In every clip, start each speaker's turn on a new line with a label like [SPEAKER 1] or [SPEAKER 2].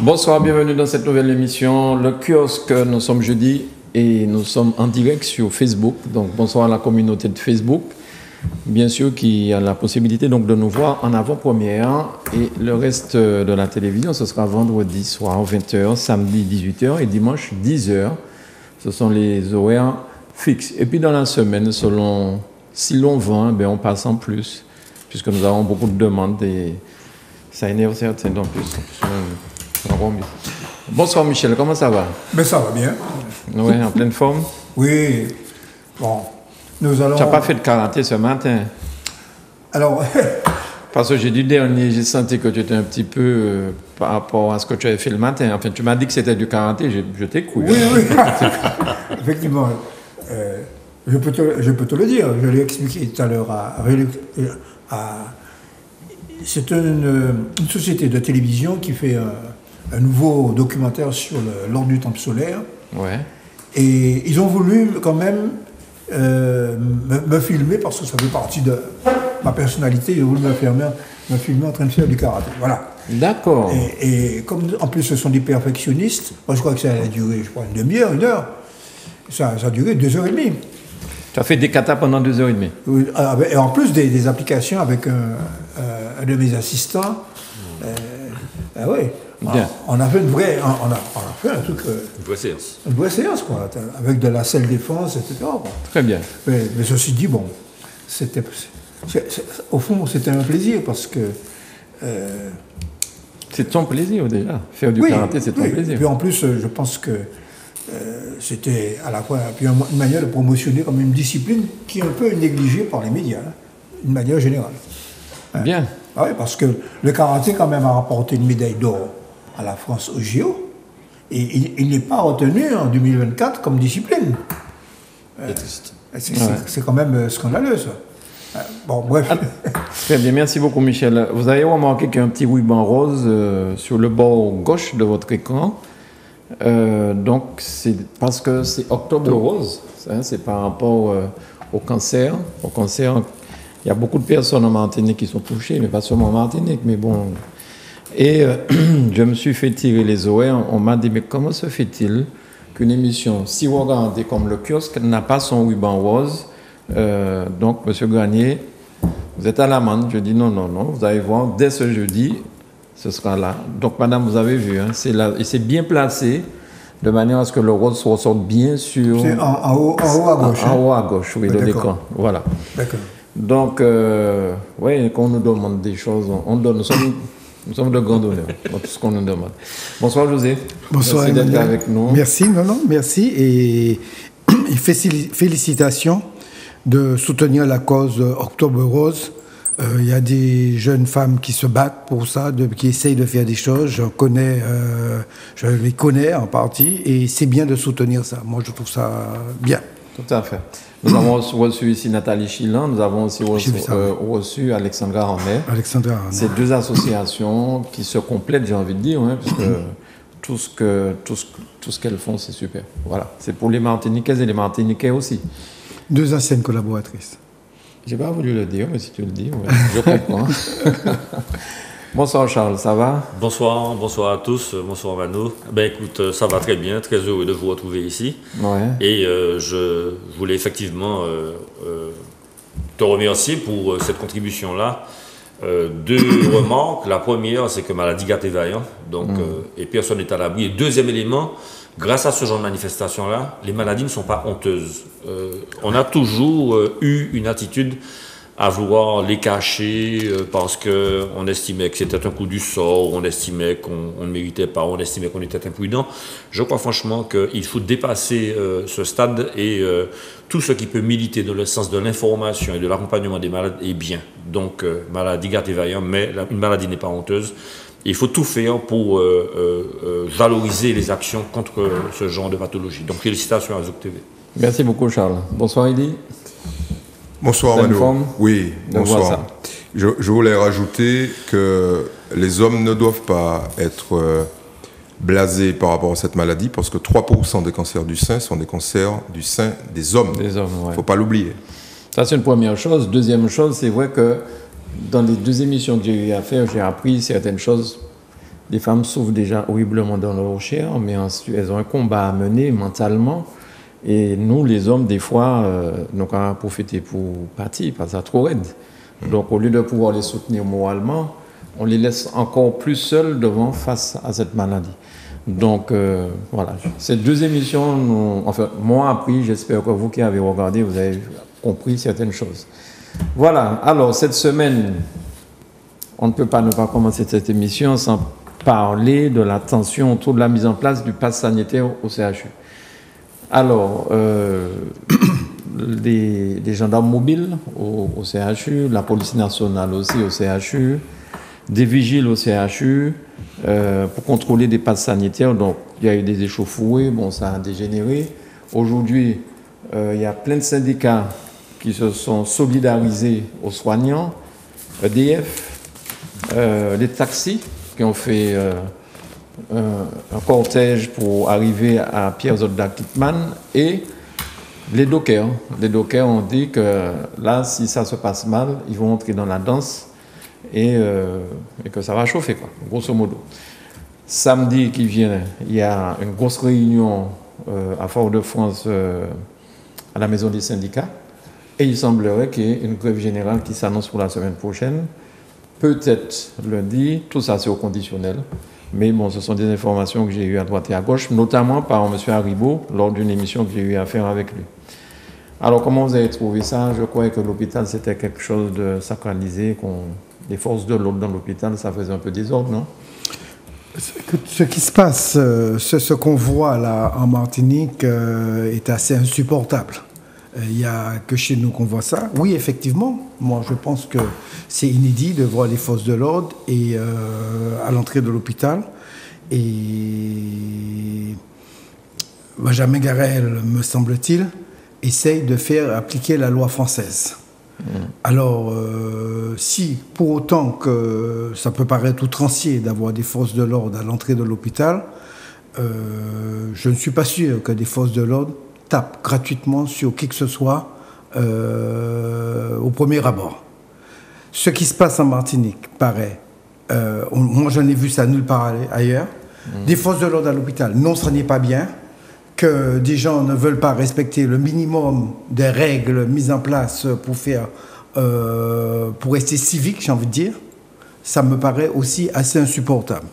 [SPEAKER 1] Bonsoir, bienvenue dans cette nouvelle émission. Le kiosque, nous sommes jeudi et nous sommes en direct sur Facebook. Donc bonsoir à la communauté de Facebook. Bien sûr qui a la possibilité donc de nous voir en avant-première et le reste de la télévision, ce sera vendredi soir 20h, samedi 18h et dimanche 10h. Ce sont les horaires fixes. Et puis dans la semaine, selon si l'on vend, on passe en plus, puisque nous avons beaucoup de demandes et ça énerve certains en plus. Bonsoir Michel, comment ça va?
[SPEAKER 2] Mais ça va bien.
[SPEAKER 1] Oui, en pleine forme?
[SPEAKER 2] Oui. Bon, nous allons...
[SPEAKER 1] Tu n'as pas fait de karaté ce matin?
[SPEAKER 2] Alors...
[SPEAKER 1] Parce que jeudi dernier, j'ai senti que tu étais un petit peu par rapport à ce que tu avais fait le matin. Enfin, tu m'as dit que c'était du karaté, je t'ai cru.
[SPEAKER 2] Oui, oui. Effectivement. Je peux te le dire. Je l'ai expliqué tout à l'heure c'est une société de télévision qui fait un nouveau documentaire sur l'ordre du temple solaire. Ouais. Et ils ont voulu quand même me filmer parce que ça fait partie de ma personnalité. Ils ont voulu me filmer en train de faire du karaté. Voilà.
[SPEAKER 1] D'accord.
[SPEAKER 2] Et comme en plus ce sont des perfectionnistes, moi je crois que ça a duré une demi-heure, une heure. Ça a duré 2h30.
[SPEAKER 1] Tu as fait des katas pendant 2h30.
[SPEAKER 2] Oui, et en plus des applications avec un de mes assistants. Oui.
[SPEAKER 1] Bien.
[SPEAKER 2] On a fait on a fait un truc.
[SPEAKER 3] Une vraie séance.
[SPEAKER 2] Une vraie séance, quoi, avec de la self-défense, etc. Bon.
[SPEAKER 1] Très bien.
[SPEAKER 2] Mais ceci dit, bon, au fond, c'était un plaisir parce que.
[SPEAKER 1] C'est ton plaisir déjà. Faire du karaté, c'est ton plaisir.
[SPEAKER 2] Et puis en plus, je pense que c'était à la fois une manière de promotionner comme une discipline qui est un peu négligée par les médias, d'une manière générale.
[SPEAKER 1] Bien.
[SPEAKER 2] Ah oui, parce que le karaté, quand même, a rapporté une médaille d'or à la France au JO. Et il n'est pas retenu en 2024 comme discipline. C'est quand même scandaleux, ça. Bon, bref.
[SPEAKER 1] Très bien, merci beaucoup, Michel. Vous avez remarqué qu'il y a un petit ruban rose sur le bord gauche de votre écran. Donc, c'est parce que c'est Octobre Rose. C'est par rapport au cancer. Au cancer, il y a beaucoup de personnes en Martinique qui sont touchées, mais pas seulement en Martinique, mais bon. Et je me suis fait tirer les oreilles. On m'a dit, mais comment se fait-il qu'une émission si regardée comme le kiosque n'a pas son ruban rose? Donc, M. Granier, vous êtes à l'amende. Je dis non, vous allez voir, dès ce jeudi, ce sera là. Donc, madame, vous avez vu, c'est là, et c'est bien placé, de manière à ce que le rose ressorte bien sur...
[SPEAKER 2] C'est en haut à gauche.
[SPEAKER 1] En haut à gauche, oui, de l'écran. Voilà.
[SPEAKER 2] D'accord.
[SPEAKER 1] Donc, oui, quand on nous demande des choses, on donne. Nous sommes de grand honneur dans tout ce qu'on nous demande. Bonsoir, José.
[SPEAKER 4] Bonsoir,
[SPEAKER 1] merci d'être avec nous.
[SPEAKER 4] Merci, merci. Et félicitations de soutenir la cause Octobre Rose. Il y a des jeunes femmes qui se battent pour ça, qui essayent de faire des choses. Je les connais en partie, et c'est bien de soutenir ça. Moi, je trouve ça bien.
[SPEAKER 1] Tout à fait. Nous avons reçu ici Nathalie Chilan, nous avons aussi reçu Alexandra Ramet. C'est deux associations qui se complètent, j'ai envie de dire, puisque tout ce qu'elles font, c'est super. Voilà. C'est pour les Martiniquaises et les Martiniquais aussi.
[SPEAKER 4] Deux anciennes collaboratrices.
[SPEAKER 1] J'ai pas voulu le dire, mais si tu le dis, je comprends. Bonsoir Charles, ça va?
[SPEAKER 3] Bonsoir à tous, bonsoir Mano. Écoute, ça va très bien, très heureux de vous retrouver ici. Ouais. Et je voulais effectivement te remercier pour cette contribution-là. Deux remarques. La première, c'est que maladie gâte et vaillant, donc, et personne n'est à l'abri. Et deuxième élément, grâce à ce genre de manifestation-là, les maladies ne sont pas honteuses. On a toujours eu une attitude à vouloir les cacher parce qu'on estimait que c'était un coup du sort, on estimait qu'on ne méritait pas, on estimait qu'on était imprudent. Je crois franchement qu'il faut dépasser ce stade et tout ce qui peut militer dans le sens de l'information et de l'accompagnement des malades est bien. Donc, maladie gâte et vaillant, mais une maladie n'est pas honteuse. Il faut tout faire pour valoriser les actions contre ce genre de pathologie. Donc, félicitations à Zouk TV.
[SPEAKER 1] Merci beaucoup, Charles. Bonsoir, Elie.
[SPEAKER 5] Bonsoir, Manu. Oui, bonsoir. Je voulais rajouter que les hommes ne doivent pas être blasés par rapport à cette maladie, parce que 3% des cancers du sein sont des cancers du sein des hommes. Il ne faut pas l'oublier.
[SPEAKER 1] Ça, c'est une première chose. Deuxième chose, c'est vrai que dans les deux émissions que j'ai eu à faire, j'ai appris certaines choses Les femmes souffrent déjà horriblement dans leur chair, mais ensuite, elles ont un combat à mener mentalement. Et nous, les hommes, des fois, nous avons profité pour partir, parce que c'est trop raide. Donc, au lieu de pouvoir les soutenir moralement, on les laisse encore plus seuls face à cette maladie. Donc, voilà. Ces 2 émissions, enfin, m'ont appris, j'espère que vous qui avez regardé, vous avez compris certaines choses. Voilà. Alors, cette semaine, on ne peut pas ne pas commencer cette émission sans parler de la tension autour de la mise en place du pass sanitaire au CHU. Alors, les gendarmes mobiles au CHU, la police nationale aussi au CHU, des vigiles au CHU pour contrôler des passes sanitaires. Donc, il y a eu des échauffourées, bon, ça a dégénéré. Aujourd'hui, il y a plein de syndicats qui se sont solidarisés aux soignants, EDF, les taxis qui ont fait un cortège pour arriver à Pierre-Zodda-Kittmann et les dockers. Les dockers ont dit que là, si ça se passe mal, ils vont entrer dans la danse et que ça va chauffer, quoi, grosso modo. Samedi qui vient, il y a une grosse réunion à Fort-de-France à la maison des syndicats et il semblerait qu'il y ait une grève générale qui s'annonce pour la semaine prochaine. Peut-être lundi, tout ça c'est au conditionnel. Mais bon, ce sont des informations que j'ai eues à droite et à gauche, notamment par M. Haribo, lors d'une émission que j'ai eu à faire avec lui. Alors, comment vous avez trouvé ça? Je croyais que l'hôpital, c'était quelque chose de sacralisé, les forces de l'ordre dans l'hôpital, ça faisait un peu désordre, non?
[SPEAKER 4] Ce qui se passe, ce qu'on voit là en Martinique est assez insupportable. Il n'y a que chez nous qu'on voit ça. Oui, effectivement, moi je pense que c'est inédit de voir les forces de l'ordre et à l'entrée de l'hôpital. Et Benjamin Garel, me semble-t-il, essaye de faire appliquer la loi française. Alors, si pour autant que ça peut paraître outrancier d'avoir des forces de l'ordre à l'entrée de l'hôpital, je ne suis pas sûr que des forces de l'ordre tapent gratuitement sur qui que ce soit au premier abord. Ce qui se passe en Martinique paraît, moi je n'ai vu ça nulle part ailleurs, des forces de l'ordre à l'hôpital, non, ce n'est pas bien, que des gens ne veulent pas respecter le minimum des règles mises en place pour rester civique, j'ai envie de dire, ça me paraît aussi assez insupportable.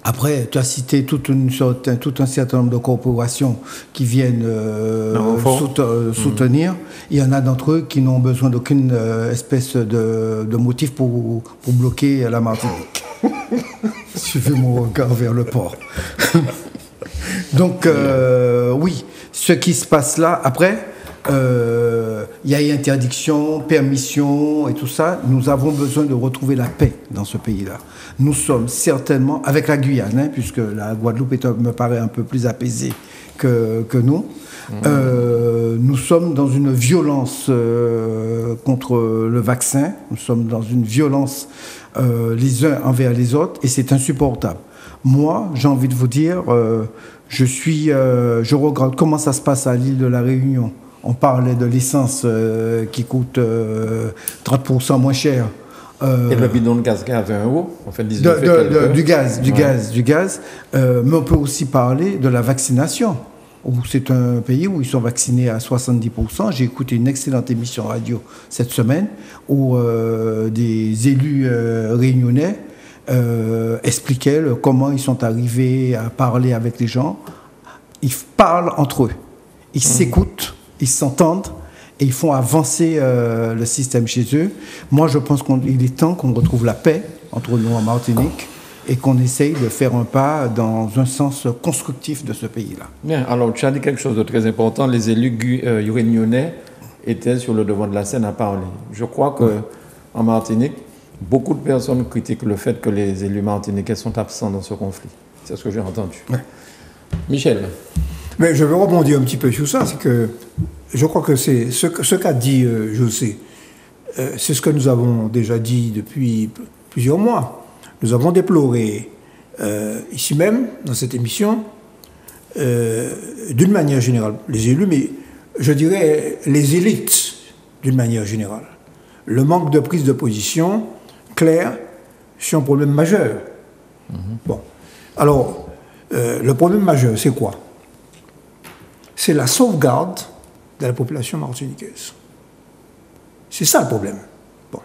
[SPEAKER 4] Après, tu as cité tout un certain nombre de corporations qui viennent soutenir. Il y en a d'entre eux qui n'ont besoin d'aucune espèce de motif pour bloquer la Martinique. Suivez mon regard vers le port. Donc, oui, ce qui se passe là, après, il y a interdiction, permission et tout ça. Nous avons besoin de retrouver la paix dans ce pays-là. Nous sommes certainement, avec la Guyane, puisque la Guadeloupe me paraît un peu plus apaisée que nous, nous sommes dans une violence contre le vaccin, nous sommes dans une violence les uns envers les autres, et c'est insupportable. Moi, j'ai envie de vous dire, je regarde comment ça se passe à l'île de la Réunion. On parlait de l'essence qui coûte 30% moins cher.
[SPEAKER 1] Et le bidon de gaz qui est à 20 €, on fait 19
[SPEAKER 4] du gaz. Mais on peut aussi parler de la vaccination. C'est un pays où ils sont vaccinés à 70%. J'ai écouté une excellente émission radio cette semaine où des élus réunionnais expliquaient comment ils sont arrivés à parler avec les gens. Ils parlent entre eux. Ils s'écoutent, ils s'entendent et ils font avancer le système chez eux. Moi, je pense qu'il est temps qu'on retrouve la paix entre nous en Martinique et qu'on essaye de faire un pas dans un sens constructif de ce pays-là.
[SPEAKER 1] Bien, alors tu as dit quelque chose de très important. Les élus réunionnais étaient sur le devant de la scène à parler. Je crois qu'en Martinique, beaucoup de personnes critiquent le fait que les élus martiniquais sont absents dans ce conflit. C'est ce que j'ai entendu. Ouais. Michel.
[SPEAKER 2] Mais je veux rebondir un petit peu sur ça. C'est que je crois que c'est ce qu'a dit José. C'est ce que nous avons déjà dit depuis plusieurs mois. Nous avons déploré ici même, dans cette émission, d'une manière générale, les élus, mais je dirais les élites d'une manière générale. Le manque de prise de position clair sur un problème majeur. Bon. Alors, le problème majeur, c'est quoi? C'est la sauvegarde de la population martiniquaise. C'est ça le problème. Bon.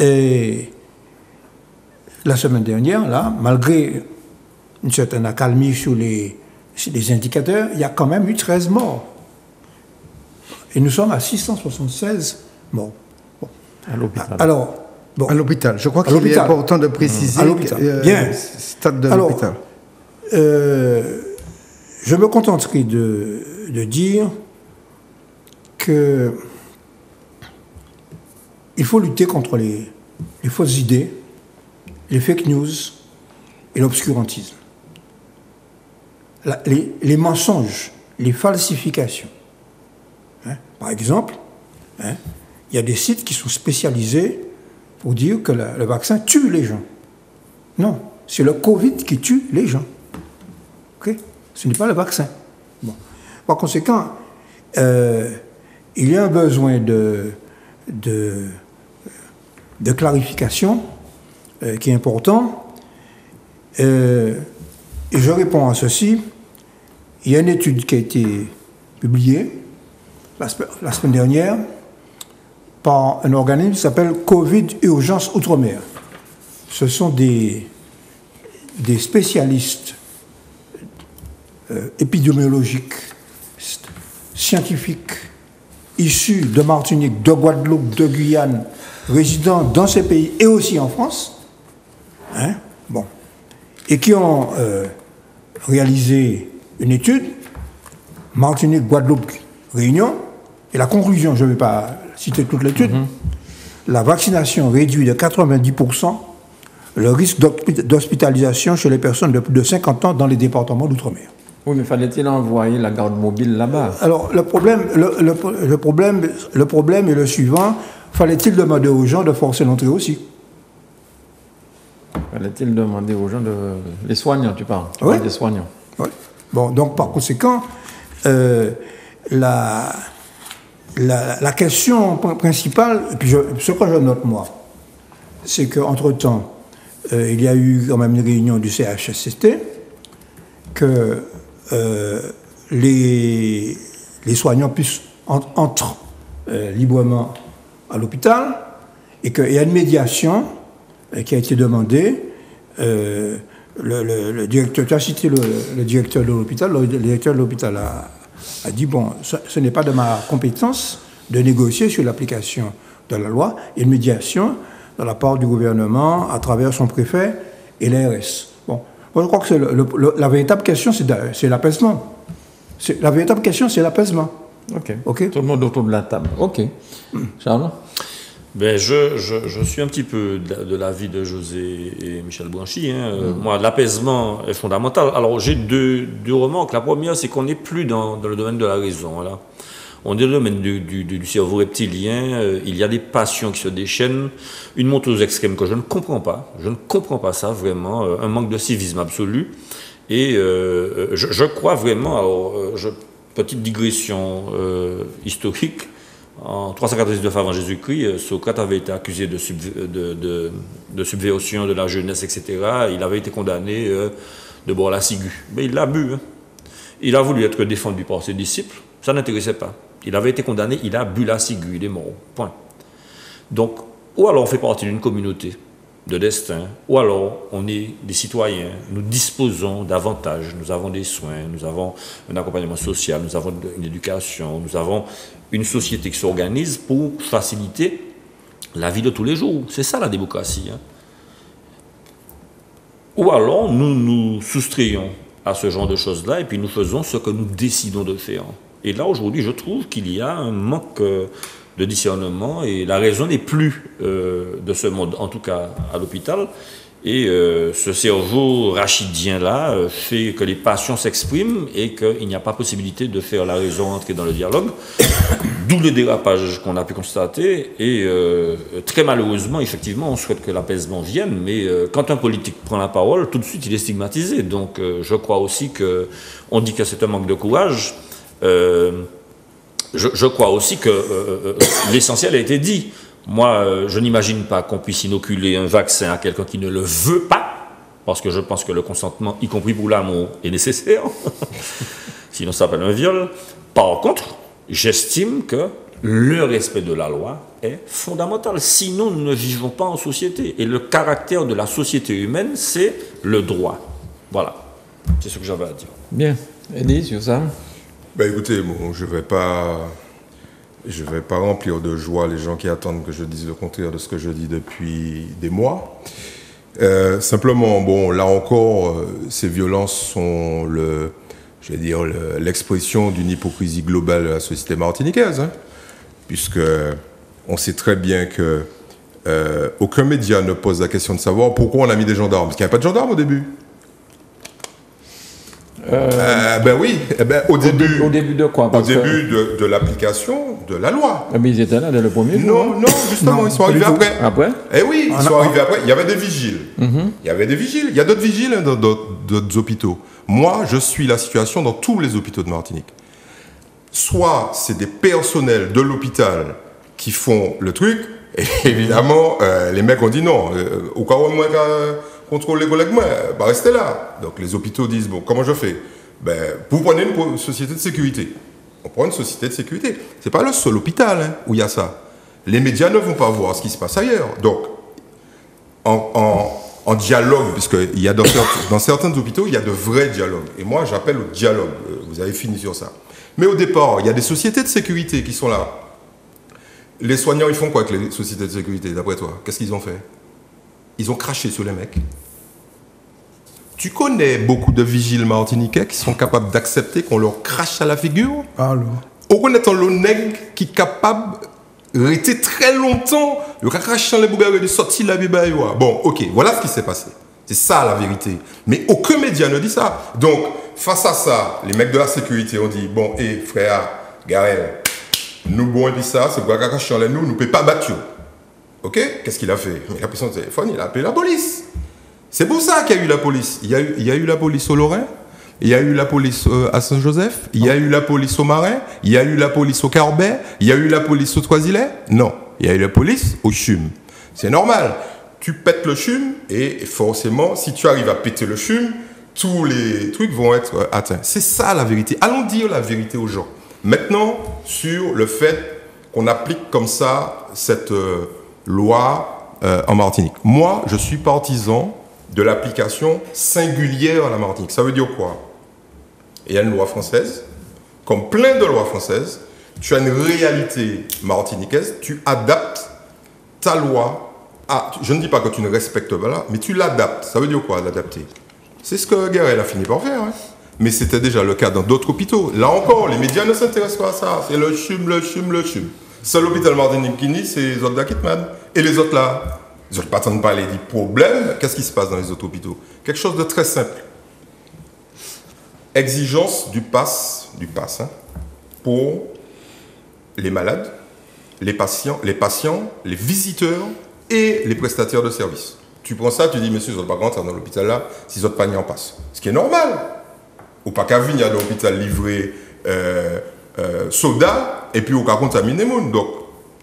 [SPEAKER 2] Et la semaine dernière, là, malgré une certaine accalmie sur les indicateurs, il y a quand même eu 13 morts. Et nous sommes à 676 morts. Bon.
[SPEAKER 1] À l'hôpital.
[SPEAKER 2] Alors,
[SPEAKER 4] bon. À l'hôpital. Je crois qu'il est important de préciser.
[SPEAKER 2] À l'hôpital. Bien.
[SPEAKER 4] Stade de l'hôpital.
[SPEAKER 2] Je me contenterai de dire que il faut lutter contre les fausses idées, les fake news et l'obscurantisme. Les mensonges, les falsifications. Par exemple, il y a des sites qui sont spécialisés pour dire que le vaccin tue les gens. Non, c'est le Covid qui tue les gens. Okay? Ce n'est pas le vaccin. Bon. Par conséquent, il y a un besoin de clarification qui est important. Et je réponds à ceci. Il y a une étude qui a été publiée la semaine dernière par un organisme qui s'appelle Covid Urgence Outre-mer. Ce sont des spécialistes épidémiologiques, scientifiques, issus de Martinique, de Guadeloupe, de Guyane, résidant dans ces pays et aussi en France, et qui ont réalisé une étude, Martinique, Guadeloupe, Réunion, et la conclusion, je ne vais pas citer toute l'étude, la vaccination réduit de 90% le risque d'hospitalisation chez les personnes de plus de 50 ans dans les départements d'outre-mer.
[SPEAKER 1] Oui, mais fallait-il envoyer la garde mobile là-bas?
[SPEAKER 2] Alors, le problème est le suivant. Fallait-il demander aux gens de forcer l'entrée aussi?
[SPEAKER 1] Fallait-il demander aux gens les soignants, tu parles?
[SPEAKER 2] Oui.
[SPEAKER 1] Des soignants.
[SPEAKER 2] Oui. Bon, donc, par conséquent, la question principale, et puis ce que je note, moi, c'est qu'entre-temps, il y a eu quand même une réunion du CHSCT, que les soignants puissent entrer librement à l'hôpital et qu'il y a une médiation qui a été demandée. Le directeur, tu as cité le directeur de l'hôpital, le directeur de l'hôpital a dit, bon, ce n'est pas de ma compétence de négocier sur l'application de la loi, il y a une médiation de la part du gouvernement à travers son préfet et l'ARS. Bon, moi je crois que la véritable question, c'est l'apaisement. La véritable question, c'est l'apaisement.
[SPEAKER 1] Ok. Tout le monde autour de la table. Ok. Charles?
[SPEAKER 3] Ben, je suis un petit peu de l'avis de José et Michel Branchi. Moi, l'apaisement est fondamental. Alors, j'ai deux remarques. La première, c'est qu'on n'est plus dans le domaine de la raison. Voilà. On est dans le domaine du cerveau reptilien. Il y a des passions qui se déchaînent. Une montée aux extrêmes que je ne comprends pas. Je ne comprends pas ça, vraiment. Un manque de civisme absolu. Et je crois vraiment... Alors, petite digression historique. En 399 avant Jésus-Christ, Socrate avait été accusé de subversion de la jeunesse, etc. Il avait été condamné de boire la ciguë. Mais il l'a bu. Il a voulu être défendu par ses disciples. Ça n'intéressait pas. Il avait été condamné, il a bu la ciguë, il est mort. Point. Donc, ou alors on fait partie d'une communauté de destin, ou alors on est des citoyens, nous disposons d'avantages, nous avons des soins, nous avons un accompagnement social, nous avons une éducation, nous avons une société qui s'organise pour faciliter la vie de tous les jours. C'est ça la démocratie. Ou alors nous nous soustrayons à ce genre de choses-là et puis nous faisons ce que nous décidons de faire. Et là aujourd'hui je trouve qu'il y a un manque de discernement et la raison n'est plus de ce monde, en tout cas à l'hôpital. Et ce cerveau rachidien-là fait que les passions s'expriment et qu'il n'y a pas possibilité de faire la raison entrer dans le dialogue. D'où le dérapage qu'on a pu constater. Et très malheureusement, effectivement, on souhaite que l'apaisement vienne, mais quand un politique prend la parole, tout de suite, il est stigmatisé. Donc je crois aussi qu'on dit que c'est un manque de courage. Je crois aussi que l'essentiel a été dit. Moi, je n'imagine pas qu'on puisse inoculer un vaccin à quelqu'un qui ne le veut pas, parce que je pense que le consentement, y compris pour l'amour, est nécessaire. Sinon, ça s'appelle un viol. Par contre, j'estime que le respect de la loi est fondamental. Sinon, nous ne vivons pas en société. Et le caractère de la société humaine, c'est le droit. Voilà. C'est ce que j'avais à dire.
[SPEAKER 1] Bien. Eddie, sur ça?
[SPEAKER 5] Ben écoutez, bon, je vais pas remplir de joie les gens qui attendent que je dise le contraire de ce que je dis depuis des mois. Simplement, bon, là encore, ces violences sont l'expression d'une hypocrisie globale de la société martiniquaise, hein, puisque on sait très bien que aucun média ne pose la question de savoir pourquoi on a mis des gendarmes, parce qu'il n'y avait pas de gendarmes au début. Ben oui, au début
[SPEAKER 1] de quoi?
[SPEAKER 5] Au début de l'application de la loi.
[SPEAKER 1] Mais ils étaient là dès le premier jour.
[SPEAKER 5] Non, justement, ils sont arrivés après.
[SPEAKER 1] Après?
[SPEAKER 5] Eh oui, ils sont arrivés après. Il y avait des vigiles. Il y avait des vigiles. Il y a d'autres vigiles dans d'autres hôpitaux. Moi, je suis la situation dans tous les hôpitaux de Martinique. Soit c'est des personnels de l'hôpital qui font le truc, et évidemment, les mecs ont dit non. Au cas où moi, contrôle les collègues, bah restez là. Donc les hôpitaux disent, bon, comment je fais? Ben, vous prenez une société de sécurité. On prend une société de sécurité. C'est pas le seul hôpital hein, où il y a ça. Les médias ne vont pas voir ce qui se passe ailleurs. Donc, en dialogue, puisqu'il y a dans certains hôpitaux, il y a de vrais dialogues. Et moi, j'appelle au dialogue. Vous avez fini sur ça. Mais au départ, il y a des sociétés de sécurité qui sont là. Les soignants, ils font quoi avec les sociétés de sécurité, d'après toi? Qu'est-ce qu'ils ont fait? Ils ont craché sur les mecs. Tu connais beaucoup de vigiles martiniquais qui sont capables d'accepter qu'on leur crache à la figure?
[SPEAKER 4] Alors.
[SPEAKER 5] On connaît le nègre qui est capable de rester très longtemps, le cracher dans les boubères de sortir la bibaye. Bon, ok, voilà ce qui s'est passé. C'est ça la vérité. Mais aucun média ne dit ça. Donc, face à ça, les mecs de la sécurité ont dit, bon, hé, frère, Garel, nous, bon, et puis ça, c'est pour cracher dans les nous ne peut pas battre. Ok? Qu'est-ce qu'il a fait? Il a pris son téléphone, il a appelé la police. C'est pour ça qu'il y a eu la police. Il y a eu la police au Lorrain, il y a eu la police à Saint-Joseph, il y a eu la police au Marin, il y a eu la police au Carbet, il y a eu la police au Troisillet. Non, il y a eu la police au CHUM. C'est normal. Tu pètes le CHUM et forcément, si tu arrives à péter le CHUM, tous les trucs vont être atteints. C'est ça la vérité. Allons dire la vérité aux gens. Maintenant, sur le fait qu'on applique comme ça cette loi en Martinique. Moi, je suis partisan de l'application singulière à la Martinique. Ça veut dire quoi? Il y a une loi française, comme plein de lois françaises, tu as une réalité martiniquaise, tu adaptes ta loi à... Je ne dis pas que tu ne respectes pas là, mais tu l'adaptes. Ça veut dire quoi, l'adapter? C'est ce que Garel a fini par faire. Hein. Mais c'était déjà le cas dans d'autres hôpitaux. Là encore, les médias ne s'intéressent pas à ça. C'est le CHUM, le CHUM, le CHUM. Seul l'hôpital Martinique qui nie, c'est les autres d'Akitman. Et les autres là, ils n'ont pas entendu parler des problèmes. Qu'est-ce qui se passe dans les autres hôpitaux? Quelque chose de très simple. Exigence du pass hein, pour les malades, les patients, les visiteurs et les prestataires de services. Tu prends ça, tu dis, monsieur, ils n'ont pas rentrer dans l'hôpital là, si ils n'ont pas mis en passe. Ce qui est normal. Ou pas qu'à venir dans l'hôpital livré soda, et puis au cas contaminer le monde. Donc,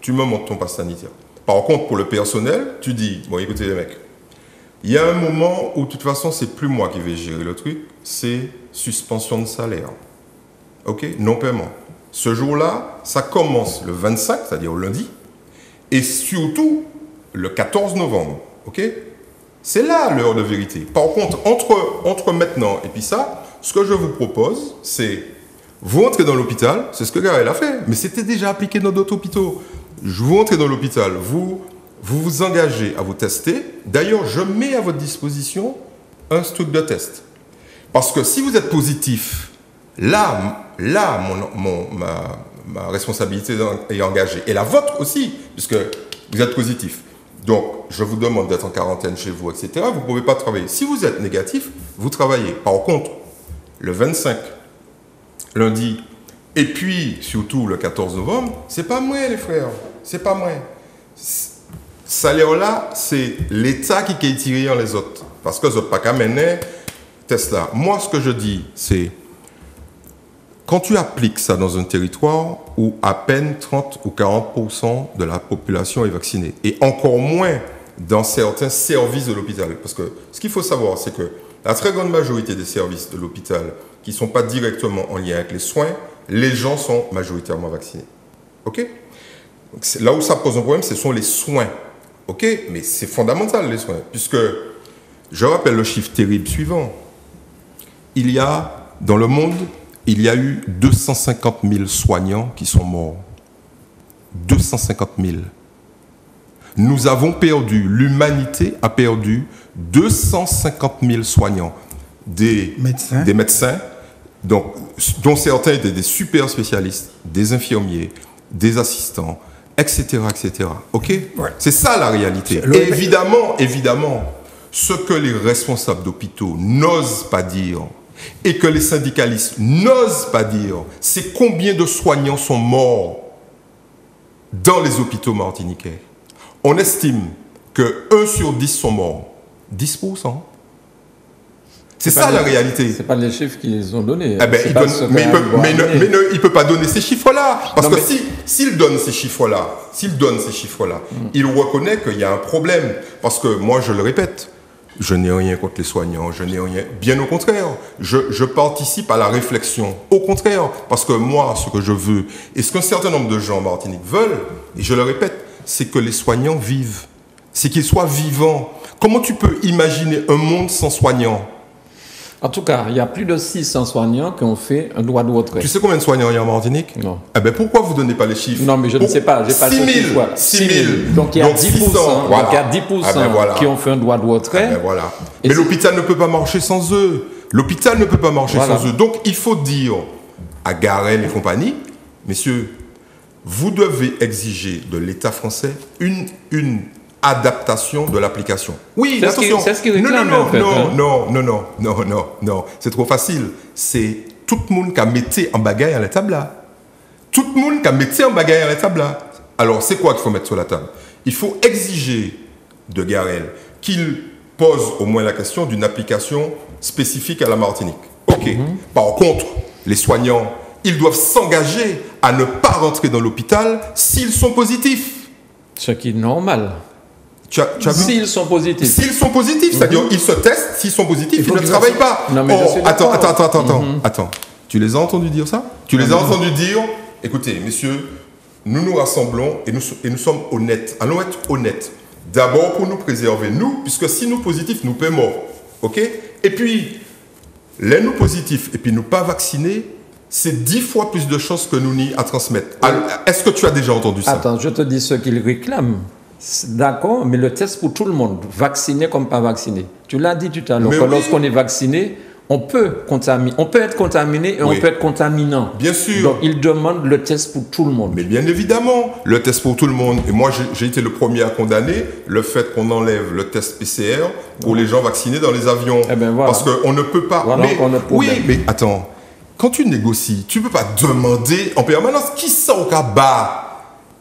[SPEAKER 5] tu me montres ton passe sanitaire. Par contre, pour le personnel, tu dis, bon, écoutez les mecs, il y a un moment où, de toute façon, c'est plus moi qui vais gérer le truc, c'est suspension de salaire. OK? Non-paiement. Ce jour-là, ça commence le 25, c'est-à-dire au lundi, et surtout le 14 novembre. OK? C'est là l'heure de vérité. Par contre, entre maintenant et puis ça, ce que je vous propose, c'est vous entrez dans l'hôpital, c'est ce que Garel a fait, mais c'était déjà appliqué dans d'autres hôpitaux. Vous entrez dans l'hôpital, vous vous engagez à vous tester. D'ailleurs, je mets à votre disposition un truc de test. Parce que si vous êtes positif, là ma responsabilité est engagée. Et la vôtre aussi, puisque vous êtes positif. Donc, je vous demande d'être en quarantaine chez vous, etc. Vous ne pouvez pas travailler. Si vous êtes négatif, vous travaillez. Par contre, le 25, lundi, et puis surtout le 14 novembre, c'est pas moi les frères, c'est pas moi. Salaire-là, c'est l'État qui est tiré en les autres. Parce que vous n'avez pas qu'à mener Tesla. Moi, ce que je dis, c'est quand tu appliques ça dans un territoire où à peine 30 ou 40% de la population est vaccinée, et encore moins dans certains services de l'hôpital, parce que ce qu'il faut savoir, c'est que la très grande majorité des services de l'hôpital qui ne sont pas directement en lien avec les soins, les gens sont majoritairement vaccinés. OK? Donc, là où ça pose un problème, ce sont les soins. OK? Mais c'est fondamental, les soins, puisque je rappelle le chiffre terrible suivant. Il y a, dans le monde, il y a eu 250 000 soignants qui sont morts. 250 000. Nous avons perdu, l'humanité a perdu 250 000 soignants. Des médecins dont certains étaient des super spécialistes, des infirmiers, des assistants, etc. etc. OK? Ouais. C'est ça la réalité. Évidemment, ce que les responsables d'hôpitaux n'osent pas dire, et que les syndicalistes n'osent pas dire, c'est combien de soignants sont morts dans les hôpitaux martiniquais. On estime que 1 sur 10 sont morts. 10%. C'est ça la réalité.
[SPEAKER 1] Ce n'est pas les chiffres qu'ils ont donnés.
[SPEAKER 5] Eh ben, il ne peut pas donner ces chiffres-là. Parce que s'il donne ces chiffres-là, il reconnaît qu'il y a un problème. Parce que moi, je le répète, je n'ai rien contre les soignants, je n'ai rien. Bien au contraire, je participe à la réflexion. Au contraire, parce que moi, ce que je veux, et ce qu'un certain nombre de gens en Martinique veulent, et je le répète, c'est que les soignants vivent. C'est qu'ils soient vivants. Comment tu peux imaginer un monde sans soignants?
[SPEAKER 1] En tout cas, il y a plus de 600 soignants qui ont fait un droit de retrait.
[SPEAKER 5] Tu sais combien de soignants il y a en Martinique?
[SPEAKER 1] Non.
[SPEAKER 5] Eh ben pourquoi vous ne donnez pas les chiffres?
[SPEAKER 1] Non, mais je ne sais pas. J'ai pas
[SPEAKER 5] 6 000.
[SPEAKER 1] Donc il y a 10%, voilà. Donc, il y a 10% voilà. Qui ont fait un droit de retrait.
[SPEAKER 5] Voilà. Mais l'hôpital ne peut pas marcher sans eux. L'hôpital ne peut pas marcher sans eux. Donc il faut dire à Garel et compagnie, messieurs, vous devez exiger de l'État français une adaptation de l'application. Oui, attention.
[SPEAKER 1] C'est ce qui réclame,
[SPEAKER 5] non. C'est trop facile. C'est tout le monde qui a mis en bagaille à la table là. Tout le monde qui a mis en bagaille à la table là. Alors, c'est quoi qu'il faut mettre sur la table? Il faut exiger de Garel qu'il pose au moins la question d'une application spécifique à la Martinique. OK. Par contre, les soignants, ils doivent s'engager à ne pas rentrer dans l'hôpital s'ils sont positifs.
[SPEAKER 1] Ce qui est normal.
[SPEAKER 5] S'ils
[SPEAKER 1] sont positifs.
[SPEAKER 5] S'ils sont positifs, c'est-à-dire ils se testent, s'ils sont positifs, ils ne travaillent pas.
[SPEAKER 1] Non, mais
[SPEAKER 5] attends. Tu les as entendus dire ça? Tu les as entendus dire, écoutez, messieurs, nous nous rassemblons et nous sommes honnêtes. Allons être honnêtes. D'abord pour nous préserver, nous, puisque si nous positifs, nous paie mort. OK? Et puis, les nous positifs et puis nous pas vaccinés, c'est 10 fois plus de chances que nous n'y à transmettre. Est-ce que tu as déjà entendu ça?
[SPEAKER 1] Attends, je te dis ce qu'ils réclament. D'accord, mais le test pour tout le monde, vacciné comme pas vacciné. Tu l'as dit tout à l'heure, que lorsqu'on est vacciné, on peut être contaminé et on peut être contaminant.
[SPEAKER 5] Bien sûr.
[SPEAKER 1] Donc, ils demandent le test pour tout le monde.
[SPEAKER 5] Mais bien évidemment, le test pour tout le monde. Et moi, j'ai été le premier à condamner le fait qu'on enlève le test PCR pour les gens vaccinés dans les avions.
[SPEAKER 1] Eh ben voilà.
[SPEAKER 5] Parce qu'on ne peut pas...
[SPEAKER 1] Voilà,
[SPEAKER 5] mais attends, quand tu négocies, tu ne peux pas demander en permanence qui sort au cas bas.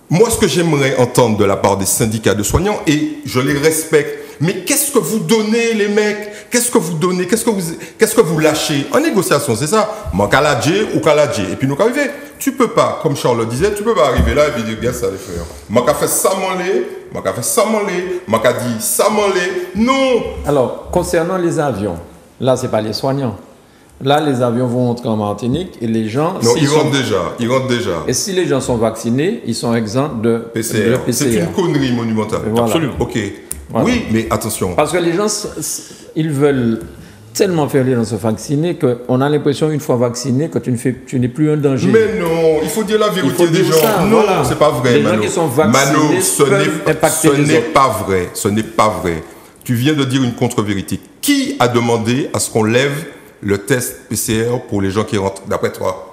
[SPEAKER 5] Moi, ce que j'aimerais entendre de la part des syndicats de soignants, et je les respecte, mais qu'est-ce que vous donnez, les mecs? Qu'est-ce que vous donnez? Qu'est-ce que vous lâchez? En négociation, c'est ça. Mancaladje ou caladje. Et puis nous arriver. Tu peux pas, comme Charles le disait, tu peux pas arriver là et puis dire, bien ça les frères. M'a fait ça m'enlé, m'a fait ça m'enlé, m'a dit ça m'enlé. Non.
[SPEAKER 1] Alors, concernant les avions, là, c'est pas les soignants. Là, les avions vont entrer en Martinique et les gens...
[SPEAKER 5] Non, ils rentrent déjà.
[SPEAKER 1] Et si les gens sont vaccinés, ils sont exempts de PCR.
[SPEAKER 5] C'est une connerie monumentale.
[SPEAKER 1] Voilà.
[SPEAKER 5] Absolument. OK. Voilà. Oui, mais attention.
[SPEAKER 1] Parce que les gens, ils veulent tellement faire les gens se vacciner qu'on a l'impression, une fois vacciné, que tu n'es plus un danger.
[SPEAKER 5] Mais non, il faut dire la vérité des gens. Non, voilà. C'est pas vrai,
[SPEAKER 1] Mano. Les gens qui sont vaccinés
[SPEAKER 5] ce n'est pas vrai. Ce n'est pas vrai. Tu viens de dire une contre-vérité. Qui a demandé à ce qu'on lève le test PCR pour les gens qui rentrent, d'après toi?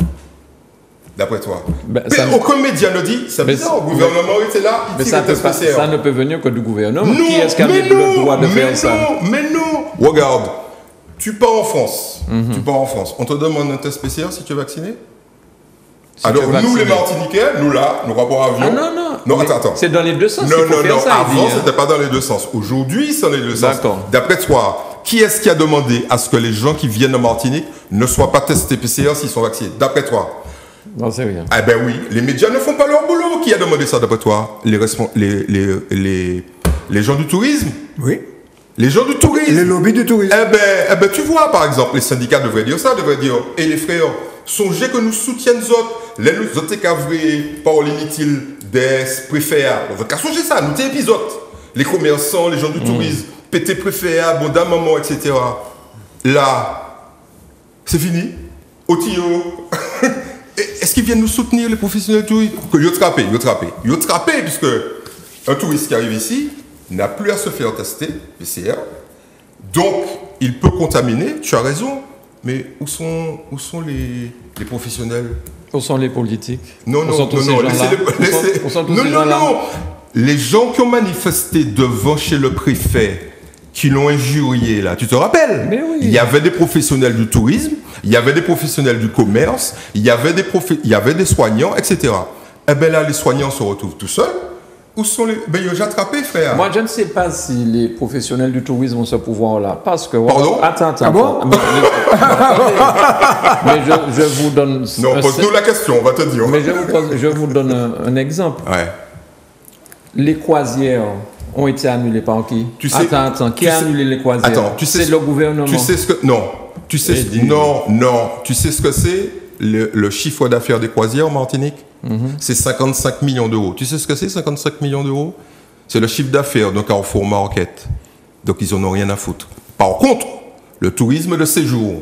[SPEAKER 5] Aucun média ne dit, c'est bizarre, le gouvernement était là, il dit le test PCR.
[SPEAKER 1] Ça ne peut venir que du gouvernement. Non, qui est-ce qui a le droit de faire ça?
[SPEAKER 5] Mais non. Regarde, tu pars en France, on te demande un test PCR si tu es vacciné? Alors nous les Martiniquais, nous là, nos rapports avions...
[SPEAKER 1] Non, attends. C'est dans les deux sens.
[SPEAKER 5] Non, avant c'était pas dans les deux sens. Aujourd'hui, c'est dans les deux sens. D'après toi, qui est-ce qui a demandé à ce que les gens qui viennent en Martinique ne soient pas testés PCR s'ils sont vaccinés? D'après toi?
[SPEAKER 1] Non, c'est rien.
[SPEAKER 5] Eh ben oui, les médias ne font pas leur boulot. Qui a demandé ça d'après toi? Les gens du tourisme?
[SPEAKER 2] Oui.
[SPEAKER 5] Les gens du tourisme.
[SPEAKER 2] Les lobbies du tourisme.
[SPEAKER 5] Eh ben, tu vois, par exemple, les syndicats devraient dire ça, devraient dire, et les frères, songez que nous soutiennent autres. Les autres cavrés, par l'inutile des préfères. On veut qu'à songer ça, nous t'es épisode. Les commerçants, les gens du tourisme, pété préfères, bon d'un moment, etc. Là, c'est fini. Au tuyau. Est-ce qu'ils viennent nous soutenir, les professionnels du tourisme? Que ils ont trappé, puisque un touriste qui arrive ici n'a plus à se faire tester, PCR. Donc, il peut contaminer, tu as raison, mais où sont les professionnels?
[SPEAKER 1] Où sont les politiques?
[SPEAKER 5] Non, les gens qui ont manifesté devant chez le préfet, qui l'ont injurié là, tu te rappelles?
[SPEAKER 1] Mais oui.
[SPEAKER 5] Il y avait des professionnels du tourisme, il y avait des professionnels du commerce, il y avait des soignants, etc. Eh bien là, les soignants se retrouvent tout seuls. Où sont les... Ben, ils ont attrapé, frère.
[SPEAKER 1] Moi, je ne sais pas si les professionnels du tourisme ont ce pouvoir-là. Parce que...
[SPEAKER 5] Pardon?
[SPEAKER 1] Attends.
[SPEAKER 2] Ah bon?
[SPEAKER 1] Mais je vous donne...
[SPEAKER 5] Non, pose-nous la question, on va te dire.
[SPEAKER 1] Mais je vous donne un exemple.
[SPEAKER 5] Ouais.
[SPEAKER 1] Les croisières ont été annulées par qui? Attends. Qui a annulé les croisières?
[SPEAKER 5] Attends,
[SPEAKER 1] c'est le gouvernement.
[SPEAKER 5] Tu sais ce que... Non. Tu sais... Non. Tu sais ce que c'est le chiffre d'affaires des croisières en Martinique? C'est 55 millions d'euros. Tu sais ce que c'est, 55 millions d'euros? C'est le chiffre d'affaires d'un Carrefour Market. Donc, ils n'en ont rien à foutre. Par contre, le tourisme de séjour,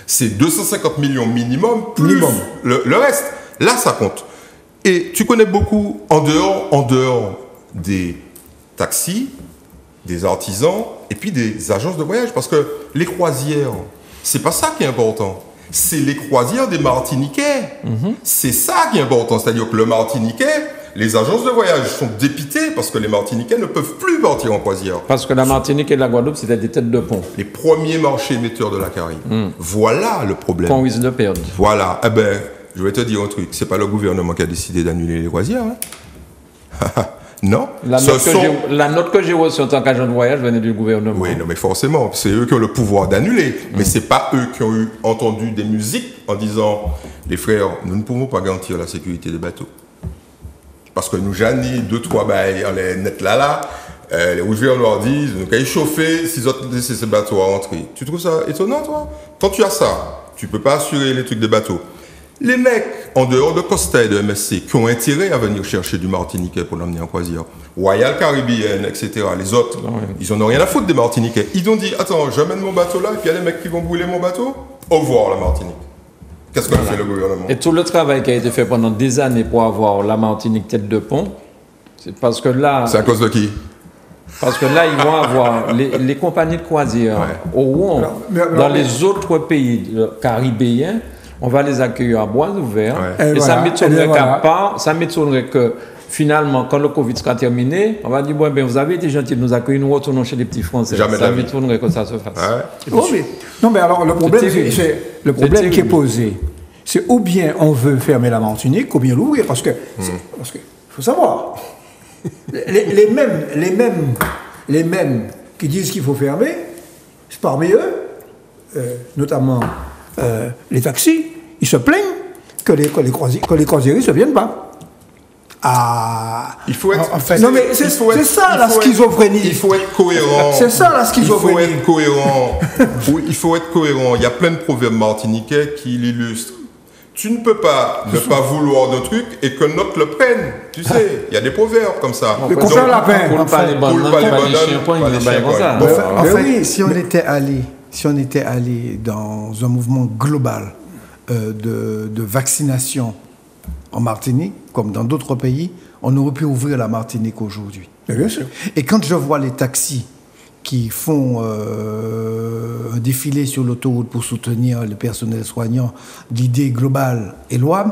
[SPEAKER 5] c'est 250 millions minimum, plus le reste. Là, ça compte. Et tu connais beaucoup, en dehors des taxis, des artisans, et puis des agences de voyage. Parce que les croisières, c'est pas ça qui est important. C'est les croisières des Martiniquais. C'est ça qui est important. C'est-à-dire que le Martiniquais, les agences de voyage sont dépitées parce que les Martiniquais ne peuvent plus partir en croisière.
[SPEAKER 1] Parce que la Martinique et la Guadeloupe, c'était des têtes de pont.
[SPEAKER 5] Les premiers marchés émetteurs de la Caraïbe. Voilà le problème.
[SPEAKER 1] Qu'on risque de perdre.
[SPEAKER 5] Voilà. Eh ben, je vais te dire un truc. C'est pas le gouvernement qui a décidé d'annuler les croisières. Hein. Non.
[SPEAKER 1] La note que j'ai reçue en tant qu'agent de voyage venait du gouvernement.
[SPEAKER 5] Oui, non, mais forcément, c'est eux qui ont le pouvoir d'annuler. Mais c'est pas eux qui ont entendu des musiques en disant, les frères, nous ne pouvons pas garantir la sécurité des bateaux. Parce que nous, Jani, 2-3 bails, on les net là, les rouges verts nous disent, nous, quand ils chauffer, s'ils ont laissé ces bateaux à rentrer. Tu trouves ça étonnant, toi? Quand tu as ça, tu peux pas assurer les trucs des bateaux. Les mecs, en dehors de Costa et de MSC, qui ont intérêt à venir chercher du Martiniquais pour l'emmener en croisière, Royal Caribbean, etc., les autres, ils en ont rien à foutre des Martiniquais. Ils ont dit, attends, j'amène mon bateau là, et puis il y a les mecs qui vont brûler mon bateau. Au revoir, la Martinique. Qu'est-ce que fait le gouvernement?
[SPEAKER 1] Et tout le travail qui a été fait pendant des années pour avoir la Martinique tête de pont, c'est parce que là...
[SPEAKER 5] C'est à cause de qui?
[SPEAKER 1] Parce que là, ils vont avoir les compagnies de croisière dans les autres pays caribéens. On va les accueillir à bras ouverts. Et ça m'étonnerait que finalement, quand le Covid sera terminé, on va dire, bon, ben, vous avez été gentil de nous accueillir, nous retournons chez les petits Français. Ça m'étonnerait que ça se fasse.
[SPEAKER 2] Non, mais alors, le problème qui est posé, c'est ou bien on veut fermer la Martinique, ou bien l'ouvrir. Parce que, faut savoir, les mêmes qui disent qu'il faut fermer, c'est parmi eux, notamment les taxis, ils se plaignent que les croisiéristes ne viennent pas.
[SPEAKER 5] Il faut être...
[SPEAKER 2] non mais c'est ça la schizophrénie.
[SPEAKER 5] Il faut être cohérent.
[SPEAKER 2] C'est ça la schizophrénie.
[SPEAKER 5] Il faut être cohérent. Oui, il faut être cohérent. Il y a plein de proverbes martiniquais qui l'illustrent. Tu ne peux pas ne pas vouloir d'un truc et que l'autre le prenne. Tu sais, il y a des proverbes comme ça.
[SPEAKER 2] Le copain lapin.
[SPEAKER 5] Pour pas les
[SPEAKER 4] En fait, si on était allé dans un mouvement global de vaccination en Martinique, comme dans d'autres pays, on aurait pu ouvrir la Martinique aujourd'hui.
[SPEAKER 2] Bien sûr.
[SPEAKER 4] Et quand je vois les taxis qui font un défilé sur l'autoroute pour soutenir le personnel soignant, l'idée globale est louable,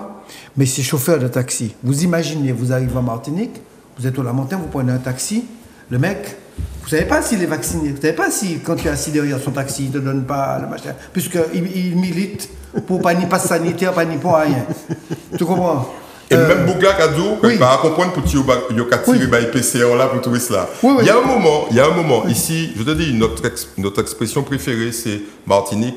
[SPEAKER 4] mais ces chauffeurs de taxi, vous imaginez, vous arrivez en Martinique, vous êtes au Lamentin, vous prenez un taxi, le mec, vous ne savez pas s'il est vacciné, vous ne savez pas si, quand tu es assis derrière son taxi, il ne te donne pas le machin, puisqu'il milite pour pas ni passe sanitaire, pas ni pour rien. Tu comprends?
[SPEAKER 5] Et même Bougla Kadou, il va comprendre pour tirer le PCR là pour tout cela. Il y a un moment, ici, je te dis, notre expression préférée, c'est Martinique,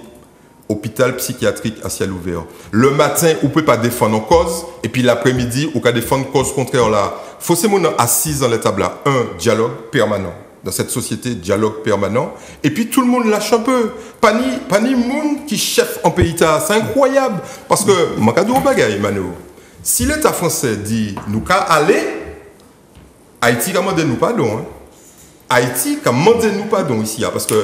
[SPEAKER 5] hôpital psychiatrique à ciel ouvert. Le matin, on ne peut pas défendre en cause, et puis l'après-midi, on peut défendre cause contraire là. Il faut que assis dans les tables là. Un dialogue permanent. Dans cette société, dialogue permanent. Et puis tout le monde lâche un peu. Pas ni monde qui chef en pays. C'est incroyable. Parce que, Makadou Bagay, Mano, si l'État français dit nous qu'à aller, Haïti a demandé nous pardon. Hein. Haïti a demandé nous pardon ici. Hein, parce que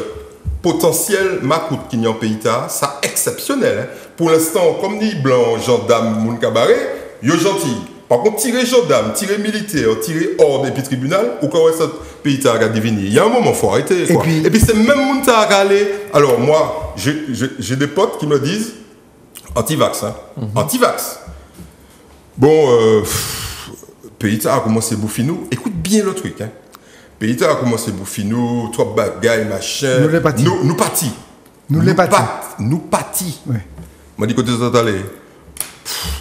[SPEAKER 5] potentiel macoute qui n'y a en pays, c'est exceptionnel. Hein. Pour l'instant, comme ni blanc, gendarme, moun cabaret, yo gentil. Par contre, tirer gendarme, tirer militaire, tirer ordre et puis tribunal, ou quand ce pays a deviner. Il y a un moment, il faut arrêter. Quoi. Et puis c'est même monde qui a aller. Alors moi, j'ai des potes qui me disent anti-vax. Hein. Anti-vax. Bon, pays a commencé à bouffer nous. Écoute bien le truc. Hein. Pays a commencé à bouffer nous, trop bagailles, machin.
[SPEAKER 4] Nous les partis.
[SPEAKER 5] Nous partis. Nous partis.
[SPEAKER 4] Oui.
[SPEAKER 5] Moi, dit côté de aller.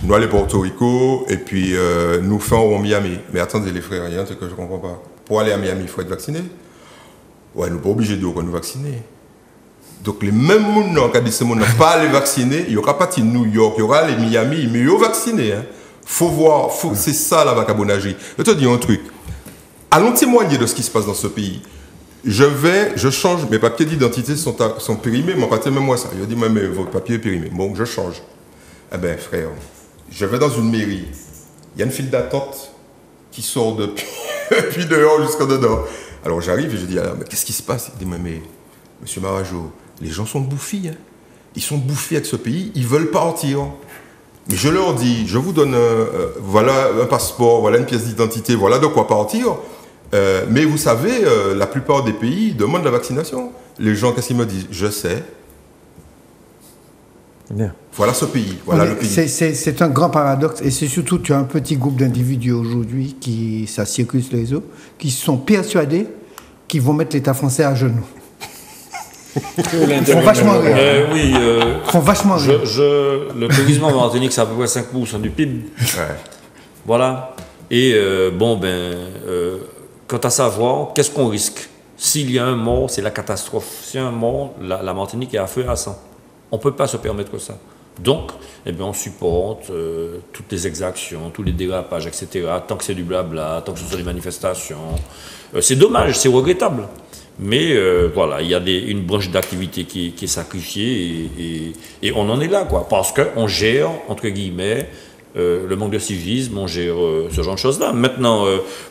[SPEAKER 5] Nous allons à Porto Rico et puis nous faisons Miami. Mais attendez les frères, il y a un truc que je ne comprends pas. Pour aller à Miami, il faut être vacciné. Ouais, nous ne sommes pas obligés de nous vacciner. Donc les mêmes gens qui disent que nous ne pas aller vacciner, il y aura pas de New York, il y aura les Miami, mais ils sont vaccinés. Hein. Faut voir, c'est ça la vagabondagerie. Je te dis un truc. Allons témoigner de ce qui se passe dans ce pays. Je change, mes papiers d'identité sont périmés, mon papier, même moi ça. Il dit, mais votre papier est périmé. Bon, je change. Eh bien, frère, je vais dans une mairie. Il y a une file d'attente qui sort depuis dehors jusqu'à dedans. Alors j'arrive et je dis, mais qu'est-ce qui se passe? Il dit, mais monsieur Marajo, les gens sont bouffis. Hein. Ils sont bouffis avec ce pays, ils veulent partir. Mais je leur dis, je vous donne voilà un passeport, voilà une pièce d'identité, voilà de quoi partir. Mais vous savez, la plupart des pays demandent la vaccination. Les gens, qu'est-ce qu'ils me disent? Je sais.
[SPEAKER 1] Bien.
[SPEAKER 5] Voilà ce pays, voilà le pays.
[SPEAKER 4] C'est un grand paradoxe et c'est surtout tu as un petit groupe d'individus aujourd'hui ça circule sur les réseaux, qui sont persuadés qu'ils vont mettre l'État français à genoux. Ils font vachement rire. Ils font vachement rire.
[SPEAKER 3] Le tourisme en Martinique, c'est à peu près 5% du PIB.
[SPEAKER 5] Ouais.
[SPEAKER 3] Voilà. Et quant à savoir, qu'est-ce qu'on risque? S'il y a un mort, c'est la catastrophe. S'il y a un mort, la Martinique est à feu et à sang. On ne peut pas se permettre ça. Donc, on supporte toutes les exactions, tous les dérapages, etc. Tant que c'est du blabla, tant que ce sont des manifestations. C'est dommage, c'est regrettable. Mais voilà, il y a une branche d'activité qui est sacrifiée et on en est là, quoi. Parce qu'on gère, entre guillemets, le manque de civisme, on gère ce genre de choses-là. Maintenant,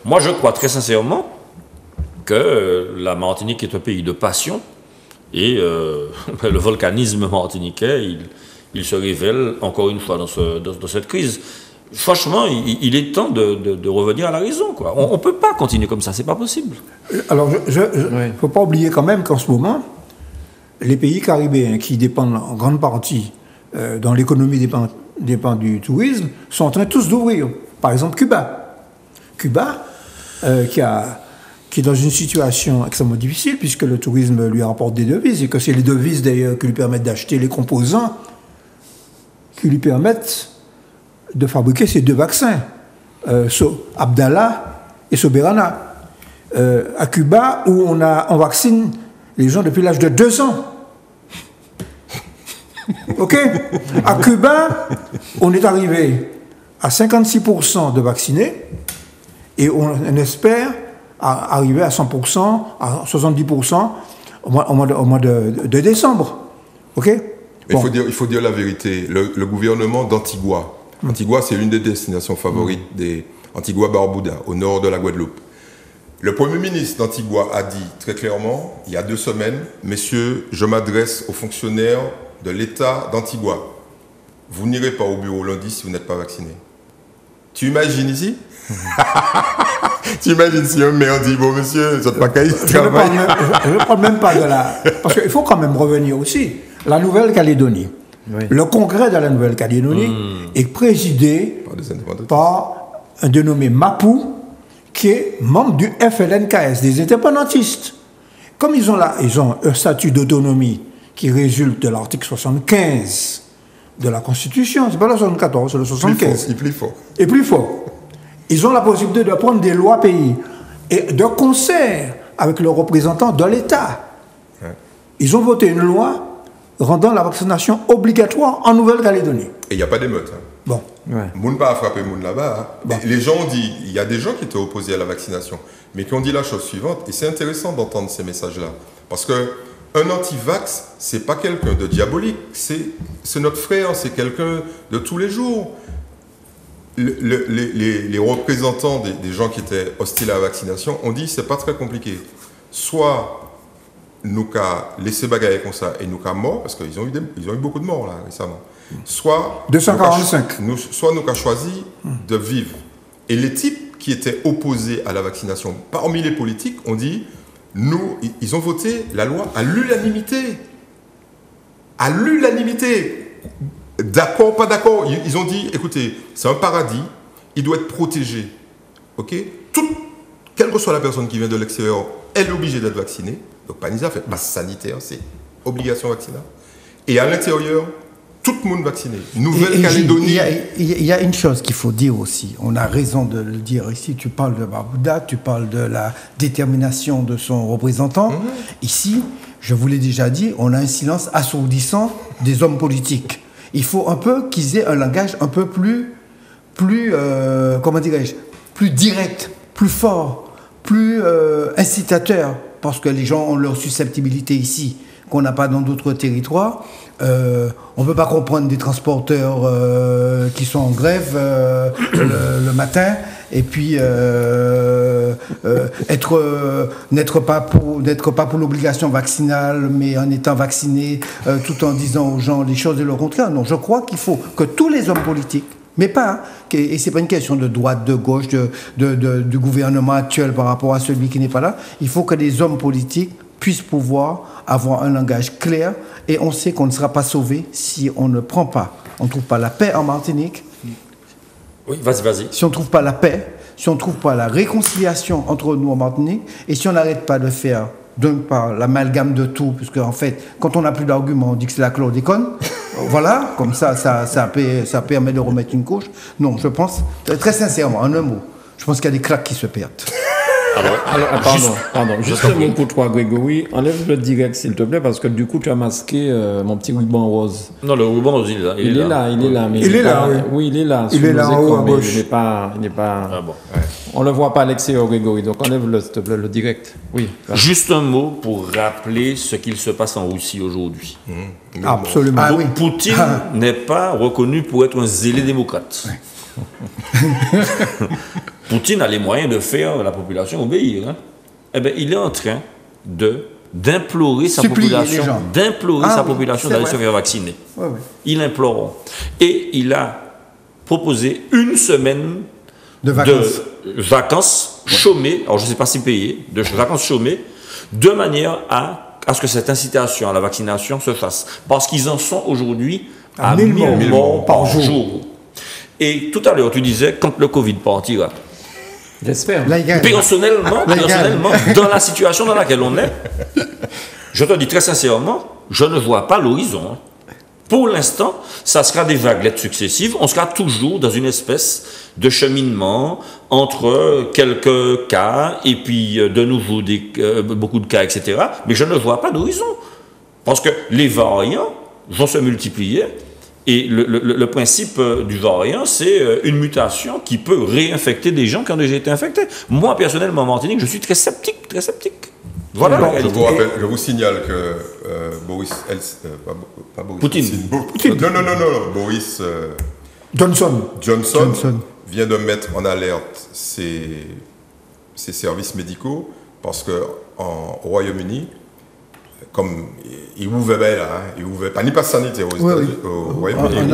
[SPEAKER 3] moi je crois très sincèrement que la Martinique est un pays de passion. Et le volcanisme martiniquais, il se révèle encore une fois dans cette crise. Franchement, il est temps de revenir à la raison, quoi. On ne peut pas continuer comme ça, c'est pas possible.
[SPEAKER 2] Alors, il ne faut pas oublier quand même qu'en ce moment, les pays caribéens qui dépendent en grande partie, dont l'économie dépend du tourisme, sont en train tous d'ouvrir. Par exemple, Cuba. Cuba, qui est dans une situation extrêmement difficile, puisque le tourisme lui rapporte des devises, et que c'est les devises d'ailleurs qui lui permettent d'acheter les composants qui lui permettent de fabriquer ces 2 vaccins, Abdallah et Soberana. À Cuba, où on vaccine les gens depuis l'âge de 2 ans. OK? À Cuba, on est arrivé à 56% de vaccinés, et on espère arriver à 100%, à 70% au mois de décembre. OK?
[SPEAKER 5] Bon. Il faut dire la vérité. Le gouvernement d'Antigua, Antigua, c'est l'une des destinations favorites des Antigua-Barbuda, au nord de la Guadeloupe. Le Premier ministre d'Antigua a dit très clairement, il y a 2 semaines, messieurs, je m'adresse aux fonctionnaires de l'État d'Antigua. Vous n'irez pas au bureau lundi si vous n'êtes pas vacciné. Tu imagines ici? Tu imagines si un maire dit, bon monsieur, ça pas qu'à y travailler.
[SPEAKER 2] Je ne parle même pas de la... Parce qu'il faut quand même revenir aussi. La Nouvelle-Calédonie. Oui. Le congrès de la Nouvelle-Calédonie est présidé par un dénommé Mapou, qui est membre du FLNKS, des indépendantistes. Comme ils ont un statut d'autonomie qui résulte de l'article 75 de la Constitution. C'est pas le 74, c'est le 75.
[SPEAKER 5] Il plus fort.
[SPEAKER 2] Et plus fort. Ils ont la possibilité de prendre des lois pays et de concert avec les représentants de l'État. Ouais. Ils ont voté une loi rendant la vaccination obligatoire en Nouvelle-Calédonie.
[SPEAKER 5] Et il n'y a pas d'émeute. Hein.
[SPEAKER 2] Bon.
[SPEAKER 5] Moun pas frappé Moun là-bas. Hein. Bon. Les gens ont dit, il y a des gens qui étaient opposés à la vaccination, mais qui ont dit la chose suivante, et c'est intéressant d'entendre ces messages-là, parce que un anti-vax, c'est pas quelqu'un de diabolique, c'est notre frère, c'est quelqu'un de tous les jours. Les représentants des gens qui étaient hostiles à la vaccination ont dit c'est pas très compliqué. Soit nous qu'à laisser bagailler comme ça et nous qu'à mort, parce qu'ils ont eu beaucoup de morts là récemment. Soit
[SPEAKER 2] 245.
[SPEAKER 5] Soit nous qu'à choisi de vivre. Et les types qui étaient opposés à la vaccination, parmi les politiques, ont dit ils ont voté la loi à l'unanimité. À l'unanimité. D'accord, pas d'accord. Ils ont dit, écoutez, c'est un paradis, il doit être protégé. Ok? Quelle que soit la personne qui vient de l'extérieur, elle est obligée d'être vaccinée. Donc, PANISA fait passe sanitaire, c'est obligation vaccinale. Et à l'intérieur, tout le monde vacciné. Nouvelle-Calédonie.
[SPEAKER 4] Il y a une chose qu'il faut dire aussi. On a raison de le dire ici. Tu parles de Barbouda, tu parles de la détermination de son représentant. Ici, je vous l'ai déjà dit, on a un silence assourdissant des hommes politiques. Il faut un peu qu'ils aient un langage un peu plus comment dirais-je, plus direct, plus fort, plus incitateur, parce que les gens ont leur susceptibilité ici, qu'on n'a pas dans d'autres territoires. On ne peut pas comprendre des transporteurs qui sont en grève le matin et puis n'être pas pour l'obligation vaccinale, mais en étant vacciné, tout en disant aux gens les choses de leur contraire. Non, je crois qu'il faut que tous les hommes politiques, mais pas, et c'est pas une question de droite, de gauche, du gouvernement actuel par rapport à celui qui n'est pas là, il faut que les hommes politiques puissent pouvoir avoir un langage clair, et on sait qu'on ne sera pas sauvé si on ne prend pas, on ne trouve pas la paix en Martinique.
[SPEAKER 3] Oui, vas-y.
[SPEAKER 4] Si on ne trouve pas la paix, si on ne trouve pas la réconciliation entre nous en Martinique, et si on n'arrête pas de faire d'un part l'amalgame de tout, puisque en fait, quand on n'a plus d'arguments, on dit que c'est la chlordécone, voilà, comme ça permet de remettre une couche. Non, je pense, très sincèrement, en un mot, je pense qu'il y a des claques qui se perdent.
[SPEAKER 1] Pardon. Juste un mot pour toi, Grégory. Enlève le direct, s'il te plaît, parce que du coup, tu as masqué mon petit ruban rose.
[SPEAKER 3] Non, le ruban rose, il est là.
[SPEAKER 1] Il est là. Mais
[SPEAKER 2] il est là, oui.
[SPEAKER 1] Oui, il est là.
[SPEAKER 2] Il est là en haut à gauche.
[SPEAKER 1] Il n'est pas...
[SPEAKER 3] Ah bon. Ouais.
[SPEAKER 1] On ne le voit pas à l'extérieur, Grégory. Donc, enlève-le, s'il te plaît, le direct. Oui.
[SPEAKER 3] Là. Juste un mot pour rappeler ce qu'il se passe en Russie aujourd'hui.
[SPEAKER 2] Absolument.
[SPEAKER 3] Ah, oui. Poutine n'est pas reconnu pour être un zélé démocrate. Poutine a les moyens de faire la population obéir. Hein. Eh bien, il est en train d'implorer sa population, d'aller se faire vacciner.
[SPEAKER 2] Ouais.
[SPEAKER 3] Il implore. Et il a proposé une semaine
[SPEAKER 2] de
[SPEAKER 3] vacances chômées, alors je ne sais pas si payées, de vacances chômées, de manière à ce que cette incitation à la vaccination se fasse. Parce qu'ils en sont aujourd'hui à 1000 morts par jour. Et tout à l'heure, tu disais, quand le Covid partira.
[SPEAKER 1] J'espère.
[SPEAKER 3] Personnellement, dans la situation dans laquelle on est, je te dis très sincèrement, je ne vois pas l'horizon. Pour l'instant, ça sera des vaguelettes successives. On sera toujours dans une espèce de cheminement entre quelques cas et puis de nouveau beaucoup de cas, etc. Mais je ne vois pas d'horizon. Parce que les variants vont se multiplier. Et le principe du variant, c'est une mutation qui peut réinfecter des gens qui ont déjà été infectés. Moi, personnellement, en Martinique, je suis très sceptique. Voilà la réalité.
[SPEAKER 5] Je vous signale que
[SPEAKER 3] Poutine.
[SPEAKER 5] Non, Boris
[SPEAKER 2] Johnson
[SPEAKER 5] vient de mettre en alerte ses services médicaux parce qu'au Royaume-Uni, comme il ouvrait il ouvrait pas ni passe sanitaire au Royaume-Uni,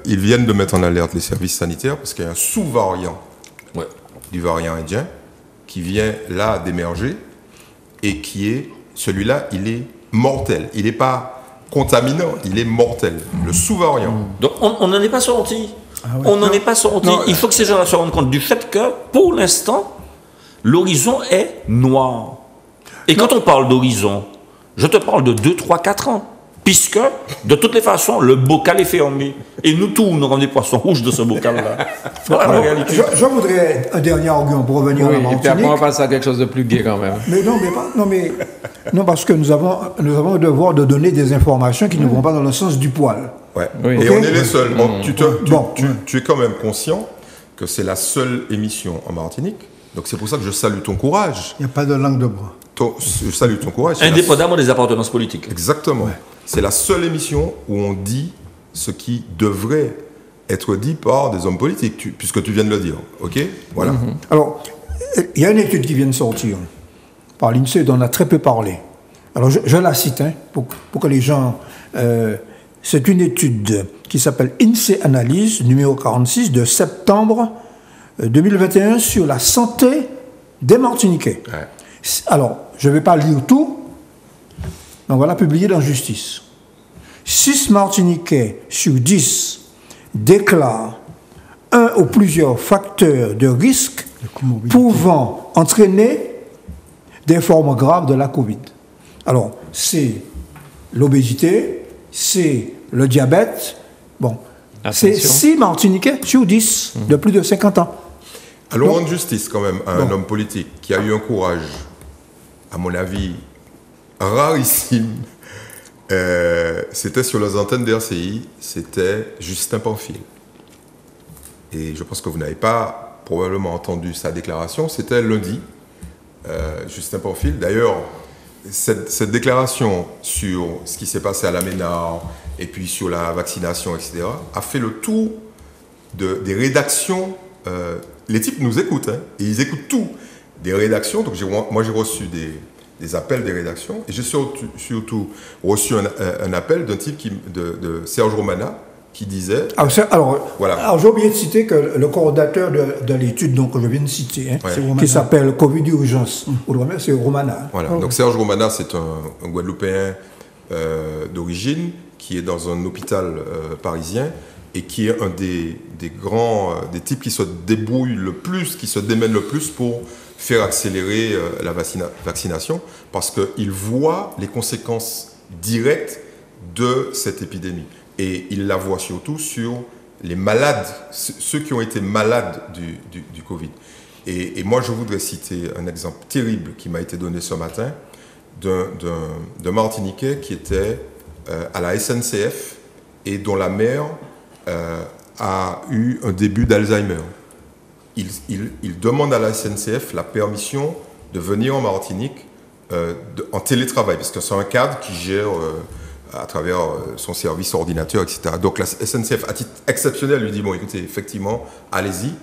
[SPEAKER 5] ils viennent de mettre en alerte les services sanitaires parce qu'il y a un sous-variant du variant indien qui vient là d'émerger et qui est, celui-là, il est mortel. Il n'est pas contaminant, il est mortel. Le sous-variant.
[SPEAKER 3] Donc on n'en est pas sorti. On n'en est pas sorti. Il faut que ces gens-là se rendent compte du fait que, pour l'instant, l'horizon est noir. Et quand on parle d'horizon, je te parle de 2, 3, 4 ans. puisque, de toutes les façons, le bocal est fermé. Et nous tous, nous avons des poissons rouges de ce bocal-là. Voilà la réalité.
[SPEAKER 2] Je voudrais un dernier argument pour revenir à la Martinique.
[SPEAKER 1] Et puis après, on passe à quelque chose de plus gai quand même.
[SPEAKER 2] Non, parce que nous avons le devoir de donner des informations qui ne vont pas dans le sens du poil.
[SPEAKER 5] Ouais. Oui. Et on est les seuls. Tu es quand même conscient que c'est la seule émission en Martinique. Donc c'est pour ça que je salue ton courage.
[SPEAKER 4] Il n'y a pas de langue de bois.
[SPEAKER 5] Je salue ton courage.
[SPEAKER 3] Indépendamment des appartenances politiques.
[SPEAKER 5] Exactement. Ouais. C'est la seule émission où on dit ce qui devrait être dit par des hommes politiques, puisque tu viens de le dire. OK ? Voilà.
[SPEAKER 2] Alors, il y a une étude qui vient de sortir par l'INSEE dont on a très peu parlé. Alors, je la cite pour que les gens... c'est une étude qui s'appelle INSEE Analyse, numéro 46, de septembre 2021 sur la santé des Martiniquais. Ouais. Alors, je ne vais pas lire tout, donc voilà, publié dans Justice. 6 Martiniquais sur 10 déclarent un ou plusieurs facteurs de risque pouvant entraîner des formes graves de la Covid. Alors, c'est l'obésité, c'est le diabète, bon, c'est 6 Martiniquais sur 10 de plus de 50 ans.
[SPEAKER 5] Allons rendre justice quand même à un homme politique qui a eu un courage, à mon avis, rarissime. C'était sur les antennes d'RCI, c'était Justin Pamphile. Et je pense que vous n'avez pas probablement entendu sa déclaration, c'était lundi. Justin Pamphile, d'ailleurs, cette déclaration sur ce qui s'est passé à la Ménard et puis sur la vaccination, etc., a fait le tour des rédactions. Les types nous écoutent, et ils écoutent tout des rédactions. Donc moi j'ai reçu des appels des rédactions, et j'ai surtout reçu un appel d'un type de Serge Romana qui disait...
[SPEAKER 2] Alors j'ai oublié de citer que le coordinateur de l'étude que je viens de citer, qui s'appelle Covid Urgence, c'est Romana.
[SPEAKER 5] Voilà. Donc Serge Romana, c'est un Guadeloupéen d'origine qui est dans un hôpital parisien et qui est un des des types qui se débrouillent le plus, qui se démènent le plus pour faire accélérer la vaccination, parce qu'il voit les conséquences directes de cette épidémie. Et il la voit surtout sur les malades, ceux qui ont été malades du Covid. Et moi, je voudrais citer un exemple terrible qui m'a été donné ce matin d'un Martiniquais qui était à la SNCF et dont la mère a eu un début d'Alzheimer. Il demande à la SNCF la permission de venir en Martinique en télétravail, parce que c'est un cadre qui gère à travers son service ordinateur, etc. Donc la SNCF, à titre exceptionnel, lui dit, bon, écoutez, effectivement, allez-y.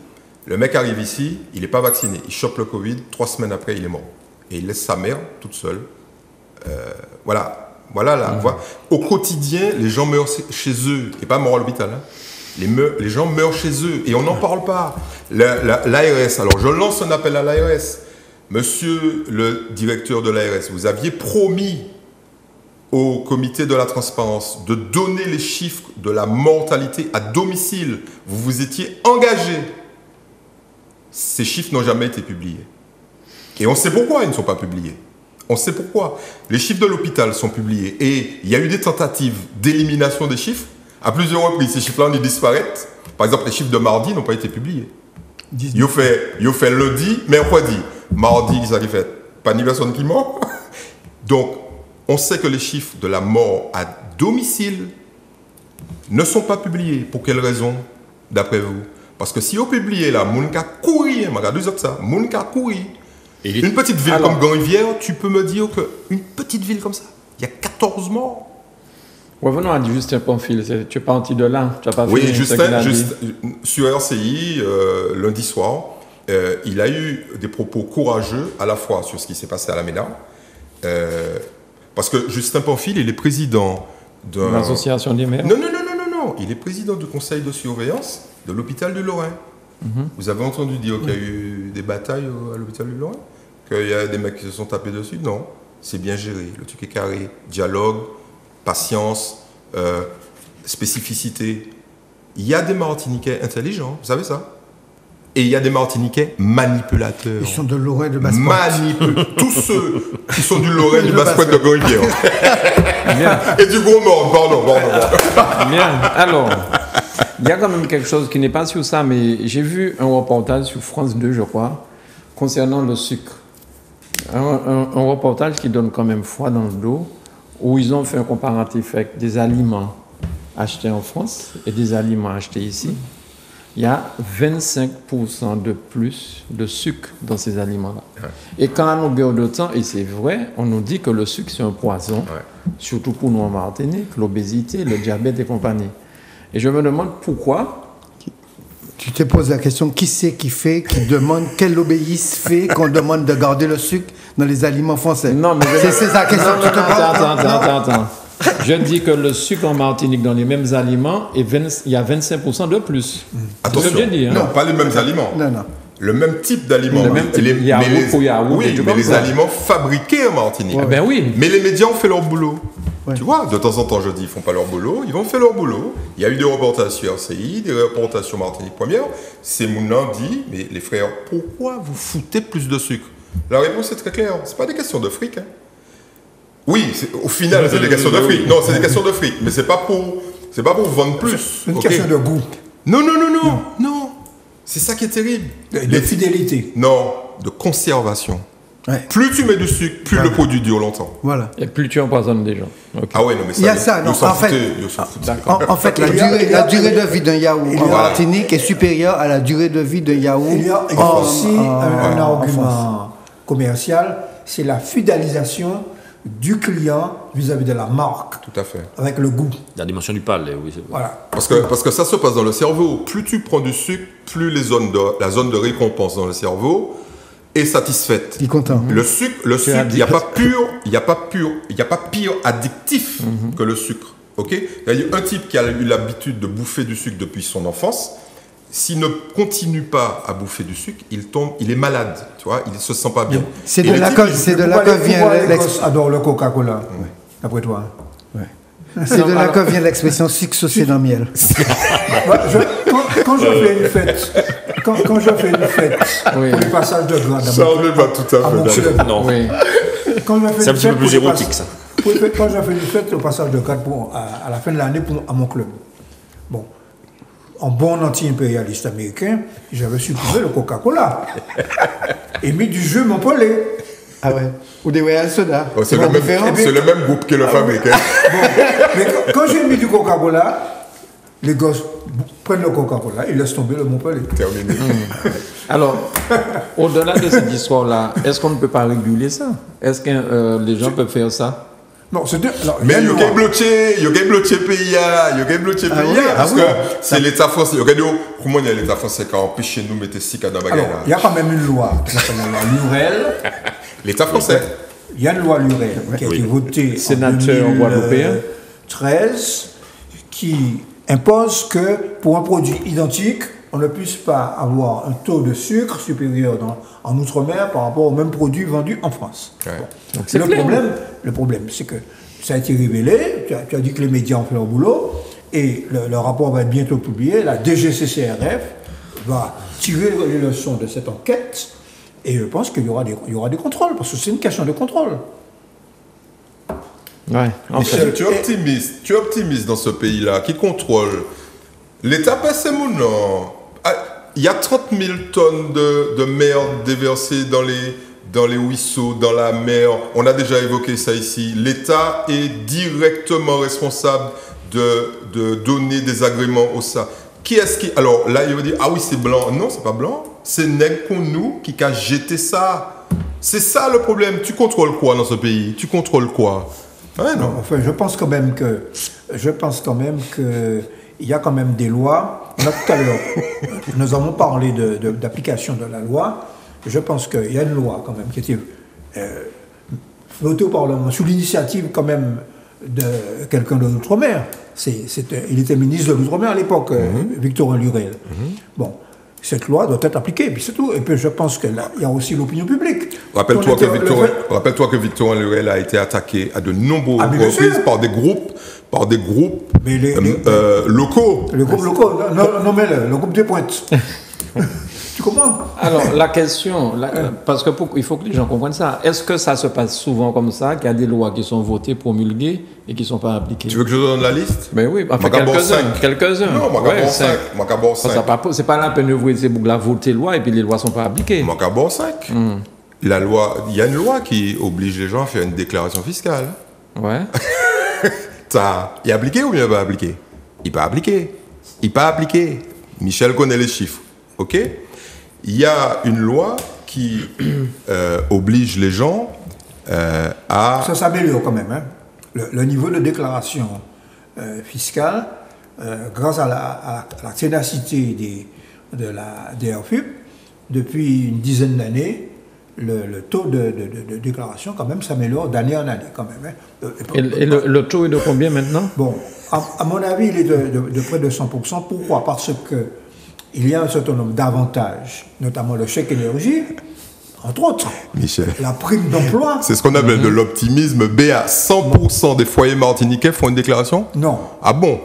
[SPEAKER 5] Le mec arrive ici, il n'est pas vacciné, il chope le Covid, 3 semaines après, il est mort. Et il laisse sa mère toute seule. Voilà là. Au quotidien, les gens meurent chez eux, et pas morts à l'hôpital. Les gens meurent chez eux, et on n'en parle pas. L'ARS, alors je lance un appel à l'ARS. Monsieur le directeur de l'ARS, vous aviez promis au comité de la transparence de donner les chiffres de la mortalité à domicile. Vous vous étiez engagé. Ces chiffres n'ont jamais été publiés. Et on sait pourquoi ils ne sont pas publiés. On sait pourquoi. Les chiffres de l'hôpital sont publiés. Et il y a eu des tentatives d'élimination des chiffres. À plusieurs reprises, ces chiffres-là ont disparaître. Par exemple, les chiffres de mardi n'ont pas été publiés. Ils ont fait lundi, mercredi. Mardi, ça qui fait pas ni personne qui mort. Donc, on sait que les chiffres de la mort à domicile ne sont pas publiés. Pour quelle raison, d'après vous? Parce que si on publie là, moun ka courir, moun ka courir. Une petite ville comme Grand-Rivière, tu peux me dire qu'une petite ville comme ça, il y a 14 morts.
[SPEAKER 1] Revenons à Justin Pamphile, tu es parti de là, tu n'as pas
[SPEAKER 5] fini. Oui, Justin, sur RCI, lundi soir, il a eu des propos courageux, à la fois sur ce qui s'est passé à la Ménard, parce que Justin Pamphile, il est président de
[SPEAKER 1] l'association des maires.
[SPEAKER 5] Non, il est président du conseil de surveillance de l'hôpital du Lorrain. Vous avez entendu dire qu'il y a eu des batailles à l'hôpital du Lorrain? Qu'il y a des mecs qui se sont tapés dessus? Non, c'est bien géré. Le truc est carré. Dialogue, patience, spécificité. Il y a des Martiniquais intelligents, vous savez ça? Et il y a des Martiniquais manipulateurs.
[SPEAKER 4] Ils sont de Lorraine de Basquette.
[SPEAKER 5] Tous ceux qui sont du Lorraine du Basquette de Grand-Rivière. Et du Gros-Nord, pardon.
[SPEAKER 1] Bien, alors, il y a quand même quelque chose qui n'est pas sur ça, mais j'ai vu un reportage sur France 2, je crois, concernant le sucre. Un reportage qui donne quand même froid dans le dos, où ils ont fait un comparatif avec des aliments achetés en France et des aliments achetés ici. Il y a 25% de plus de sucre dans ces aliments-là. Et quand à longueur de temps, et c'est vrai, on nous dit que le sucre c'est un poison, surtout pour nous en Martinique, l'obésité, le diabète et compagnie. Et je me demande pourquoi.
[SPEAKER 4] Tu te poses la question, qui c'est qui demande, quel obéisse fait qu'on demande de garder le sucre dans les aliments français?
[SPEAKER 1] Non, mais
[SPEAKER 4] c'est la question que tu te poses.
[SPEAKER 1] Attends. Je dis que le sucre en Martinique dans les mêmes aliments, il y a 25% de plus.
[SPEAKER 5] Attention,
[SPEAKER 1] c'est ce que je dis, hein.
[SPEAKER 5] Non, pas les mêmes aliments.
[SPEAKER 4] Non.
[SPEAKER 5] Le même type d'aliments.
[SPEAKER 1] Le même type.
[SPEAKER 5] Mais les aliments fabriqués en Martinique.
[SPEAKER 1] Ben oui.
[SPEAKER 5] Mais les médias ont fait leur boulot. Ouais. Tu vois, de temps en temps, je dis, ils font pas leur boulot, ils vont faire leur boulot. Il y a eu des reportages sur RCI, des reportages sur Martinique Première. C'est Mouna dit, mais les frères, pourquoi vous foutez plus de sucre? La réponse est très claire. C'est pas des questions de fric. Hein. Oui, au final, c'est des questions de fric. Non, c'est des questions de fric, mais c'est pas pour vendre plus.
[SPEAKER 2] C'est une question de goût.
[SPEAKER 5] Non. C'est ça qui est terrible.
[SPEAKER 2] De fidélité.
[SPEAKER 5] Non, de conservation.
[SPEAKER 4] Ouais.
[SPEAKER 5] Plus tu mets du sucre, plus le produit dure longtemps.
[SPEAKER 4] Voilà.
[SPEAKER 1] Et plus tu empoisonnes des gens. Okay.
[SPEAKER 5] Ah ouais, non, mais ça,
[SPEAKER 4] il y a ça. Non, en fait, la durée de vie d'un yaourt en Martinique est supérieure à la durée de vie d'un yaourt.
[SPEAKER 2] Il y a aussi un argument commercial, c'est la fidélisation du client vis-à-vis de la marque.
[SPEAKER 5] Tout à fait.
[SPEAKER 2] Avec le goût.
[SPEAKER 3] La dimension du palais, oui.
[SPEAKER 2] Voilà.
[SPEAKER 5] Parce que ça se passe dans le cerveau. Plus tu prends du sucre, plus la zone de récompense dans le cerveau est satisfaite.
[SPEAKER 4] Il est content.
[SPEAKER 5] Le sucre, il n'y a pas pire addictif que le sucre. Ok. Il y a un type qui a eu l'habitude de bouffer du sucre depuis son enfance. S'il ne continue pas à bouffer du sucre, il est malade, tu vois, il ne se sent pas bien.
[SPEAKER 4] C'est de là que vient
[SPEAKER 2] l'expression. Adore le Coca-Cola, d'après toi.
[SPEAKER 4] C'est de là que vient l'expression sucre saucé dans le miel.
[SPEAKER 2] Quand je fais une fête, pour le passage de grade
[SPEAKER 5] ça on n'est pas tout à fait
[SPEAKER 3] non.
[SPEAKER 2] C'est
[SPEAKER 3] un petit peu plus érotique, ça.
[SPEAKER 2] Quand je fais une fête au passage de grade à la fin de l'année à mon club. Bon. En bon anti-impérialiste américain, j'avais supprimé le Coca-Cola et mis du jus Montpellier.
[SPEAKER 4] Ah ouais. Ou des Royal Soda.
[SPEAKER 5] Oh, c'est le même groupe que le fabricant.
[SPEAKER 2] Mais quand j'ai mis du Coca-Cola, les gosses prennent le Coca-Cola et laissent tomber le Montpellier.
[SPEAKER 5] Terminé.
[SPEAKER 1] Alors, au-delà de cette histoire-là, est-ce qu'on ne peut pas réguler ça? Est-ce que les gens peuvent faire ça?
[SPEAKER 2] Non,
[SPEAKER 5] mais il y a bloqué pays parce que c'est l'État français. Comment il y a l'État français qui a empêché nous de mettre SIC dans la bagarre?
[SPEAKER 2] Il y a quand même une loi qui s'appelle la loi Lurel.
[SPEAKER 5] L'État français.
[SPEAKER 2] Il y a une loi Lurel qui a été votée en 2013 qui impose que pour un produit identique, on ne puisse pas avoir un taux de sucre supérieur en Outre-mer par rapport au même produit vendu en France.
[SPEAKER 5] Ouais.
[SPEAKER 2] Bon. Donc, le problème, c'est que ça a été révélé, tu as dit que les médias ont fait leur boulot, et le rapport va être bientôt publié, la DGCCRF va tirer les leçons de cette enquête, et je pense qu'il y aura des contrôles, parce que c'est une question de contrôle.
[SPEAKER 1] Ouais,
[SPEAKER 5] Michel, tu es optimiste dans ce pays-là, qui contrôle. L'État passe ses mots. Il y a 30 000 tonnes de merde déversées dans les ruisseaux, dans la mer. On a déjà évoqué ça ici. L'État est directement responsable de donner des agréments au ça. Qui est-ce qui... Alors là, il va dire, ah oui, c'est blanc. Non, c'est pas blanc. C'est nègre pour nous qui a jeté ça. C'est ça le problème. Tu contrôles quoi dans ce pays? Tu contrôles quoi? Ouais, non.
[SPEAKER 2] Enfin, je pense quand même que il y a quand même des lois. On a tout à l'heure, nous avons parlé d'application de la loi. Je pense qu'il y a une loi quand même qui a été votée au Parlement sous l'initiative quand même de quelqu'un de l'Outre-mer. Il était ministre de l'Outre-mer à l'époque, Victorin Lurel. Bon, cette loi doit être appliquée, puis c'est tout. Et puis je pense qu'il y a aussi l'opinion publique.
[SPEAKER 5] Rappelle-toi que Victorin Lurel a été attaqué à de nombreuses reprises par des groupes locaux.
[SPEAKER 2] Les groupes locaux, nommez-le, le groupe des pointes. Tu comment?
[SPEAKER 1] Alors, la question, parce qu'il faut que les gens comprennent ça. Est-ce que ça se passe souvent comme ça, qu'il y a des lois qui sont votées, promulguées et qui ne sont pas appliquées?
[SPEAKER 5] Tu veux que je donne la liste?
[SPEAKER 1] Mais oui, enfin, quelques-uns.
[SPEAKER 5] Non, Macabor 5.
[SPEAKER 1] C'est pas la peine de voter loi et puis les lois ne sont pas appliquées.
[SPEAKER 5] Macabor 5. Il y a une loi qui oblige les gens à faire une déclaration fiscale.
[SPEAKER 1] Ouais.
[SPEAKER 5] Ça, il est appliqué ou bien pas appliqué? Il n'est pas appliqué. Il n'est pas appliqué. Michel connaît les chiffres. OK? Il y a une loi qui oblige les gens à...
[SPEAKER 2] Ça s'améliore quand même. Hein? Le niveau de déclaration fiscale, grâce à la ténacité de la DRFUP, depuis une dizaine d'années, le taux de déclaration quand même s'améliore d'année en année quand même. Hein.
[SPEAKER 1] Et le taux est de combien maintenant?
[SPEAKER 2] Bon, à mon avis, il est de près de 100%. Pourquoi? Parce que il y a un certain nombre d'avantages, notamment le chèque énergie, entre autres.
[SPEAKER 5] Michel.
[SPEAKER 2] La prime d'emploi.
[SPEAKER 5] C'est ce qu'on appelle de l'optimisme BA. 100% des foyers martiniquais font une déclaration?
[SPEAKER 2] Non.
[SPEAKER 5] Ah bon?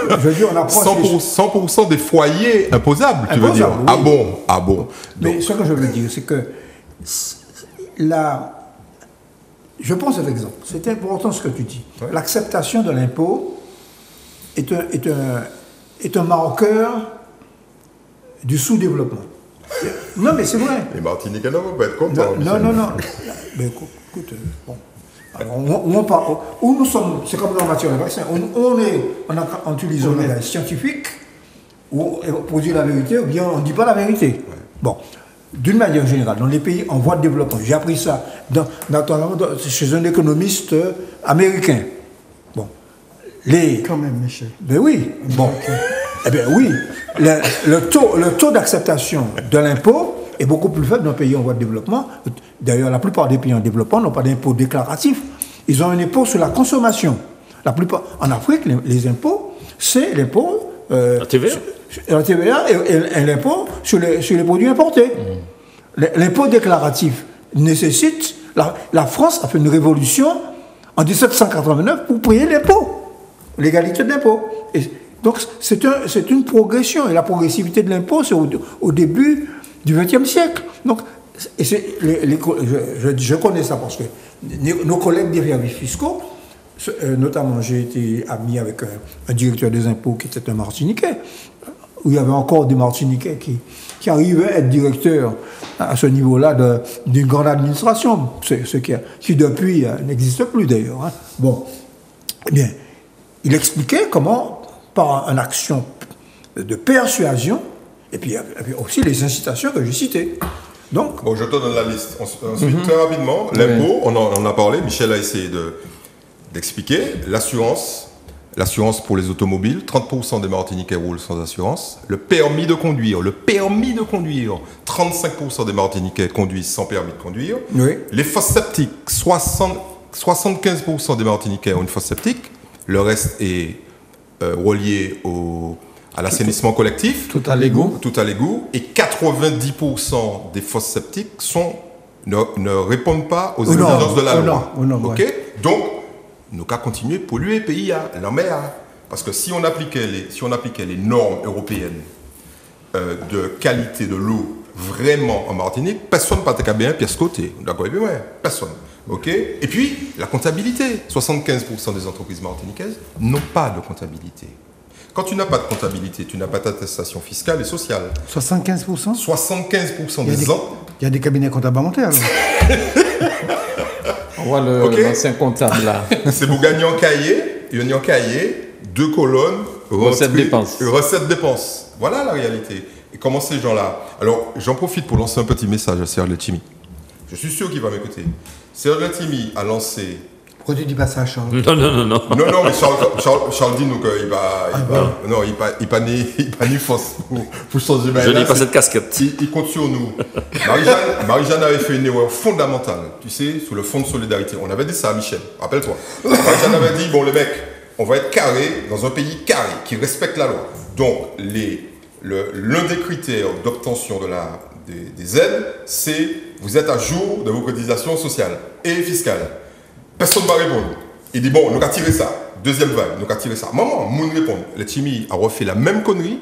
[SPEAKER 2] Je veux dire, on approche
[SPEAKER 5] 100% des foyers imposables, tu veux dire?
[SPEAKER 2] Oui.
[SPEAKER 5] Ah bon? Ah bon?
[SPEAKER 2] Mais ce que je veux dire, c'est que je pense à l'exemple. C'est important ce que tu dis. Ouais. L'acceptation de l'impôt est un marqueur du sous-développement. Non, mais c'est vrai.
[SPEAKER 5] Les Martiniquais ne vont pas être contents.
[SPEAKER 2] Non. Mais écoute, bon. Alors, où nous sommes, c'est comme dans la matière de vaccin, on utilise un langage scientifique pour dire la vérité, ou bien on ne dit pas la vérité. Ouais. Bon, d'une manière générale, dans les pays en voie de développement, j'ai appris ça chez un économiste américain. Bon,
[SPEAKER 4] Quand même, Michel.
[SPEAKER 2] Ben oui, bon. Eh bien oui, le taux d'acceptation de l'impôt est beaucoup plus faible dans les pays en voie de développement. D'ailleurs, la plupart des pays en développement n'ont pas d'impôt déclaratif. Ils ont un impôt sur la consommation. En Afrique, les impôts, c'est l'impôt...
[SPEAKER 3] la TVA.
[SPEAKER 2] La TVA et l'impôt sur les produits importés. L'impôt déclaratif nécessite... La France a fait une révolution en 1789 pour payer l'impôt, l'égalité de l'impôt. Donc c'est une progression, et la progressivité de l'impôt, c'est au début du XXe siècle. Donc, je connais ça parce que nos collègues des services fiscaux, notamment j'ai été ami avec un directeur des impôts qui était un Martiniquais, où il y avait encore des Martiniquais qui arrivaient à être directeurs à ce niveau-là d'une grande administration, ce qui depuis n'existe plus d'ailleurs. Hein. Bon, eh bien, il expliquait comment, par une action de persuasion, et puis aussi les incitations que j'ai citées. Donc,
[SPEAKER 5] bon, je te donne la liste. Ensuite, très rapidement, l'impôt, on en a parlé, Michel a essayé d'expliquer. L'assurance pour les automobiles, 30% des Martiniquais roulent sans assurance. Le permis de conduire, 35% des Martiniquais conduisent sans permis de conduire.
[SPEAKER 2] Oui.
[SPEAKER 5] Les fosses septiques, 75% des Martiniquais ont une fosse septique. Le reste est relié à l'assainissement collectif.
[SPEAKER 1] Tout à l'égout.
[SPEAKER 5] Et 90% des fosses septiques ne répondent pas aux exigences de la loi. Okay? Donc, nous qu'à continuer à polluer le pays, la mer. Parce que si on appliquait les normes européennes de qualité de l'eau vraiment en Martinique, personne ne partait bien pièce côté. D'accord? Personne. Okay? Et puis, la comptabilité. 75% des entreprises martiniquaises n'ont pas de comptabilité. Quand tu n'as pas de comptabilité, tu n'as pas d'attestation fiscale et sociale.
[SPEAKER 4] 75%
[SPEAKER 5] 75%
[SPEAKER 4] des gens. Il y a des cabinets comptables à monter alors.
[SPEAKER 1] On voit l'ancien comptable là.
[SPEAKER 5] C'est pour gagner en cahier, 2 colonnes, recettes-dépenses. Voilà la réalité. Et comment ces gens-là. Alors, j'en profite pour lancer un petit message à Serge Letchimy. Je suis sûr qu'il va m'écouter. Serge Letchimy a lancé.
[SPEAKER 4] Pourquoi tu dis pas ça, Charles?
[SPEAKER 3] Non.
[SPEAKER 5] Non, mais Charles dit nous qu'il il pas ni force pour changer.
[SPEAKER 3] Je n'ai pas cette casquette.
[SPEAKER 5] Il compte sur nous. Marie-Jeanne avait fait une erreur fondamentale, tu sais, sur le fonds de solidarité. On avait dit ça à Michel, rappelle-toi. Marie-Jeanne avait dit, bon, les mecs, on va être carré dans un pays carré, qui respecte la loi. Donc, l'un des critères d'obtention des aides, c'est vous êtes à jour de vos cotisations sociales et fiscales. Personne ne va répondre. Il dit, bon, nous avons tiré ça. Deuxième vague, nous avons tiré ça. Maman, nous répondons. Letchimy a refait la même connerie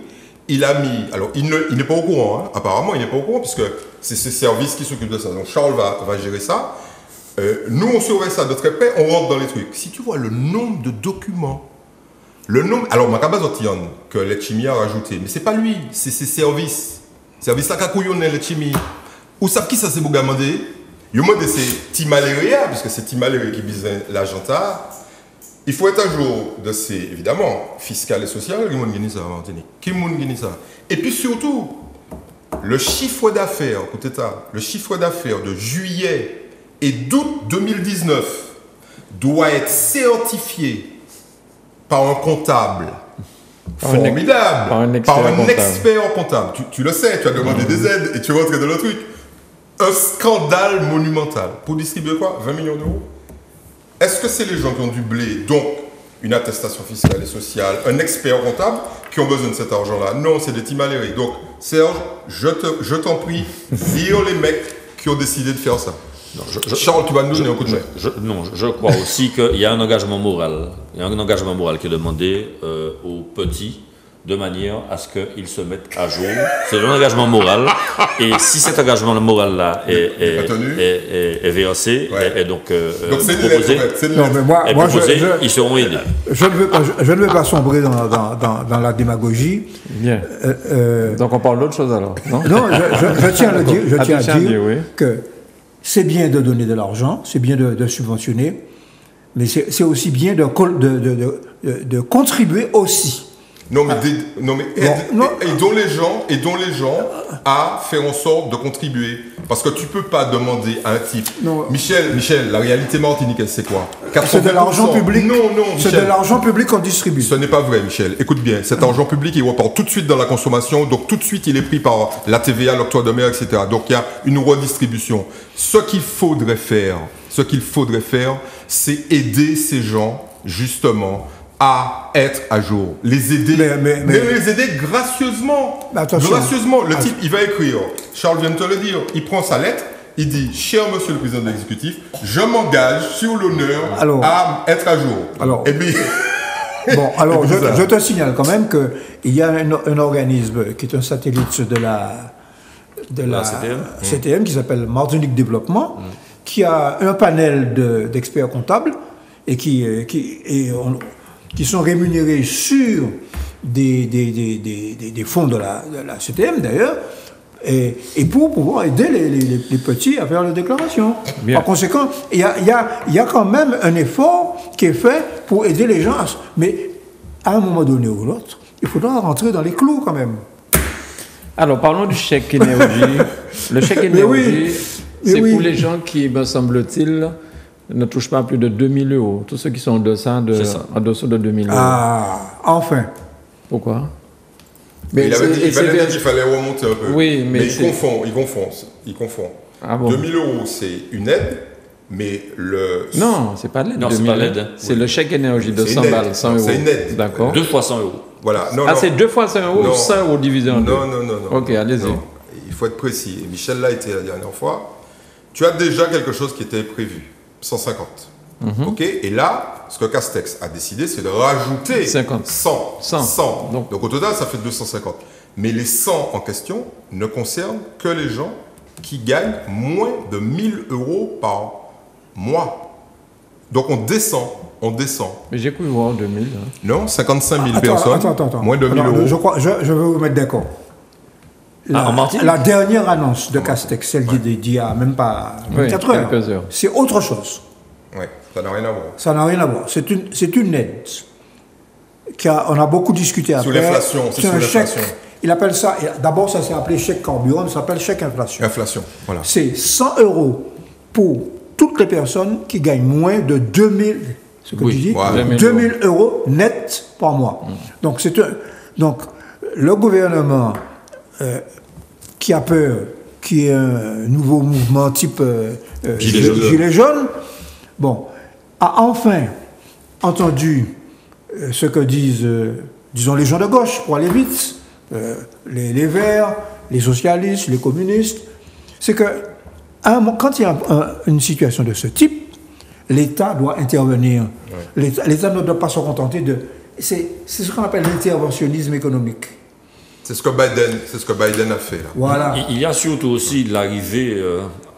[SPEAKER 5] il a mis... Alors, il n'est pas au courant, hein. Apparemment, il n'est pas au courant, puisque c'est ses services qui s'occupent de ça. Donc, Charles va gérer ça. Nous, on surveille ça de très près, on rentre dans les trucs. Si tu vois le nombre de documents, alors, Makabazotian, que l'Etchimi a rajouté, mais c'est pas lui, c'est ses services. Service là, Kakouyon et l'Etchimi. Où savent qui ça s'est demandé? Il m'a dit c'est Timaléria, puisque c'est Timaléria qui bise l'agenta. Il faut être à jour de ces, évidemment, fiscal et social, qui ça. Et puis surtout, le chiffre d'affaires, écoutez ça, le chiffre d'affaires de juillet et d'août 2019 doit être certifié par un comptable formidable, par un expert comptable. Tu le sais, tu as demandé des aides et tu rentres dans le truc. Un scandale monumental. Pour distribuer quoi? 20 millions d'euros. Est-ce que c'est les gens qui ont du blé, donc une attestation fiscale et sociale, un expert comptable, qui ont besoin de cet argent-là? Non, c'est des timalérés. Donc, Serge, je t'en prie, vire les mecs qui ont décidé de faire ça. Non, Charles, tu vas nous donner un coup de main.
[SPEAKER 3] Non, je crois aussi qu'il y a un engagement moral. Il y a un engagement moral qui est demandé aux petits, de manière à ce qu'ils se mettent à jour. C'est un engagement moral. Et si cet engagement moral-là est versé, et donc proposé, ils seront aidés.
[SPEAKER 2] Je ne veux pas sombrer dans la démagogie.
[SPEAKER 1] Bien. Donc on parle d'autre chose alors, non?
[SPEAKER 2] Non, je tiens à dire oui, que c'est bien de donner de l'argent, c'est bien de subventionner, mais c'est aussi bien de contribuer aussi.
[SPEAKER 5] Aidons les gens à faire en sorte de contribuer. Parce que tu peux pas demander à un type. Michel, la réalité martiniquaise, c'est quoi?
[SPEAKER 2] C'est de l'argent public. Non, c'est de l'argent public qu'on distribue.
[SPEAKER 5] Ce n'est pas vrai, Michel. Écoute bien, cet argent public, il repart tout de suite dans la consommation. Donc tout de suite, il est pris par la TVA, l'octroi de mer, etc. Donc il y a une redistribution. Ce qu'il faudrait faire, c'est aider ces gens, justement, à être à jour. Les aider, mais les aider gracieusement. Gracieusement. Le type, il va écrire, Charles vient de te le dire, il prend sa lettre, il dit, cher monsieur le président de l'exécutif, je m'engage sur l'honneur à être à jour. Et puis...
[SPEAKER 2] Bon, alors, je te signale quand même qu'il y a un organisme qui est un satellite de la CTM qui s'appelle Martinique Développement, qui a un panel d'experts comptables et qui sont rémunérés sur des fonds de la CTM d'ailleurs, et pour pouvoir aider les petits à faire leurs déclarations. Bien. Par conséquent, il y a quand même un effort qui est fait pour aider les gens. Mais à un moment donné ou l'autre, il faudra rentrer dans les clous quand même.
[SPEAKER 1] Alors, parlons du chèque énergie. Le chèque énergie, c'est pour les gens qui, me semble-t-il, ne touchent pas plus de 2 000 euros. Tous ceux qui sont en dessous de 2 000 euros.
[SPEAKER 2] Ah, enfin.
[SPEAKER 1] Pourquoi?
[SPEAKER 5] Mais il avait dit qu'il fallait remonter un peu.
[SPEAKER 1] Oui, mais
[SPEAKER 5] il confond.
[SPEAKER 1] Ah bon?
[SPEAKER 5] 2 000 euros, c'est une aide, mais le...
[SPEAKER 1] Non, c'est pas l'aide.
[SPEAKER 3] Non, c'est pas l'aide.
[SPEAKER 1] C'est le chèque énergie de 100 balles, 100 euros.
[SPEAKER 5] C'est une aide.
[SPEAKER 1] D'accord.
[SPEAKER 3] 2 fois 100 euros.
[SPEAKER 5] Voilà.
[SPEAKER 1] C'est 2 fois 100 euros ou 100 euros divisé en deux?
[SPEAKER 5] Non.
[SPEAKER 1] Ok, allez-y.
[SPEAKER 5] Il faut être précis. Et Michel l'a été la dernière fois. Tu as déjà quelque chose qui était prévu. 150. Ok. Et là, ce que Castex a décidé, c'est de rajouter 100. Donc au total, ça fait 250. Mais les 100 en question ne concernent que les gens qui gagnent moins de 1 000 euros par mois. Donc on descend.
[SPEAKER 1] Mais j'ai cru voir 2 000. Hein.
[SPEAKER 5] Non, 55 000 personnes.
[SPEAKER 2] Attends.
[SPEAKER 5] Moins de 1 000 euros.
[SPEAKER 2] Je veux vous mettre d'accord. La dernière annonce de Castex, celle d'il y a même pas 24 heures, c'est autre chose.
[SPEAKER 5] Oui, ça n'a rien à voir.
[SPEAKER 2] Ça n'a rien à voir. C'est une aide. On a beaucoup discuté après.
[SPEAKER 5] Sous l'inflation.
[SPEAKER 2] C'est un chèque. Il appelle ça, d'abord ça s'est appelé chèque carburant, ça s'appelle chèque inflation.
[SPEAKER 5] Inflation, voilà.
[SPEAKER 2] C'est 100 euros pour toutes les personnes qui gagnent moins de 2 000, ce que tu dis, 2 000 euros net par mois. Donc, donc le gouvernement qui a peur qu'il y ait un nouveau mouvement type Gilets jaunes, a enfin entendu ce que disent, disons, les gens de gauche, pour aller vite, les Verts, les socialistes, les communistes. C'est que quand il y a une situation de ce type, l'État doit intervenir. L'État ne doit pas se contenter de... C'est ce qu'on appelle l'interventionnisme économique.
[SPEAKER 5] C'est ce que Biden a fait. Là.
[SPEAKER 2] Voilà.
[SPEAKER 3] Il y a surtout aussi l'arrivée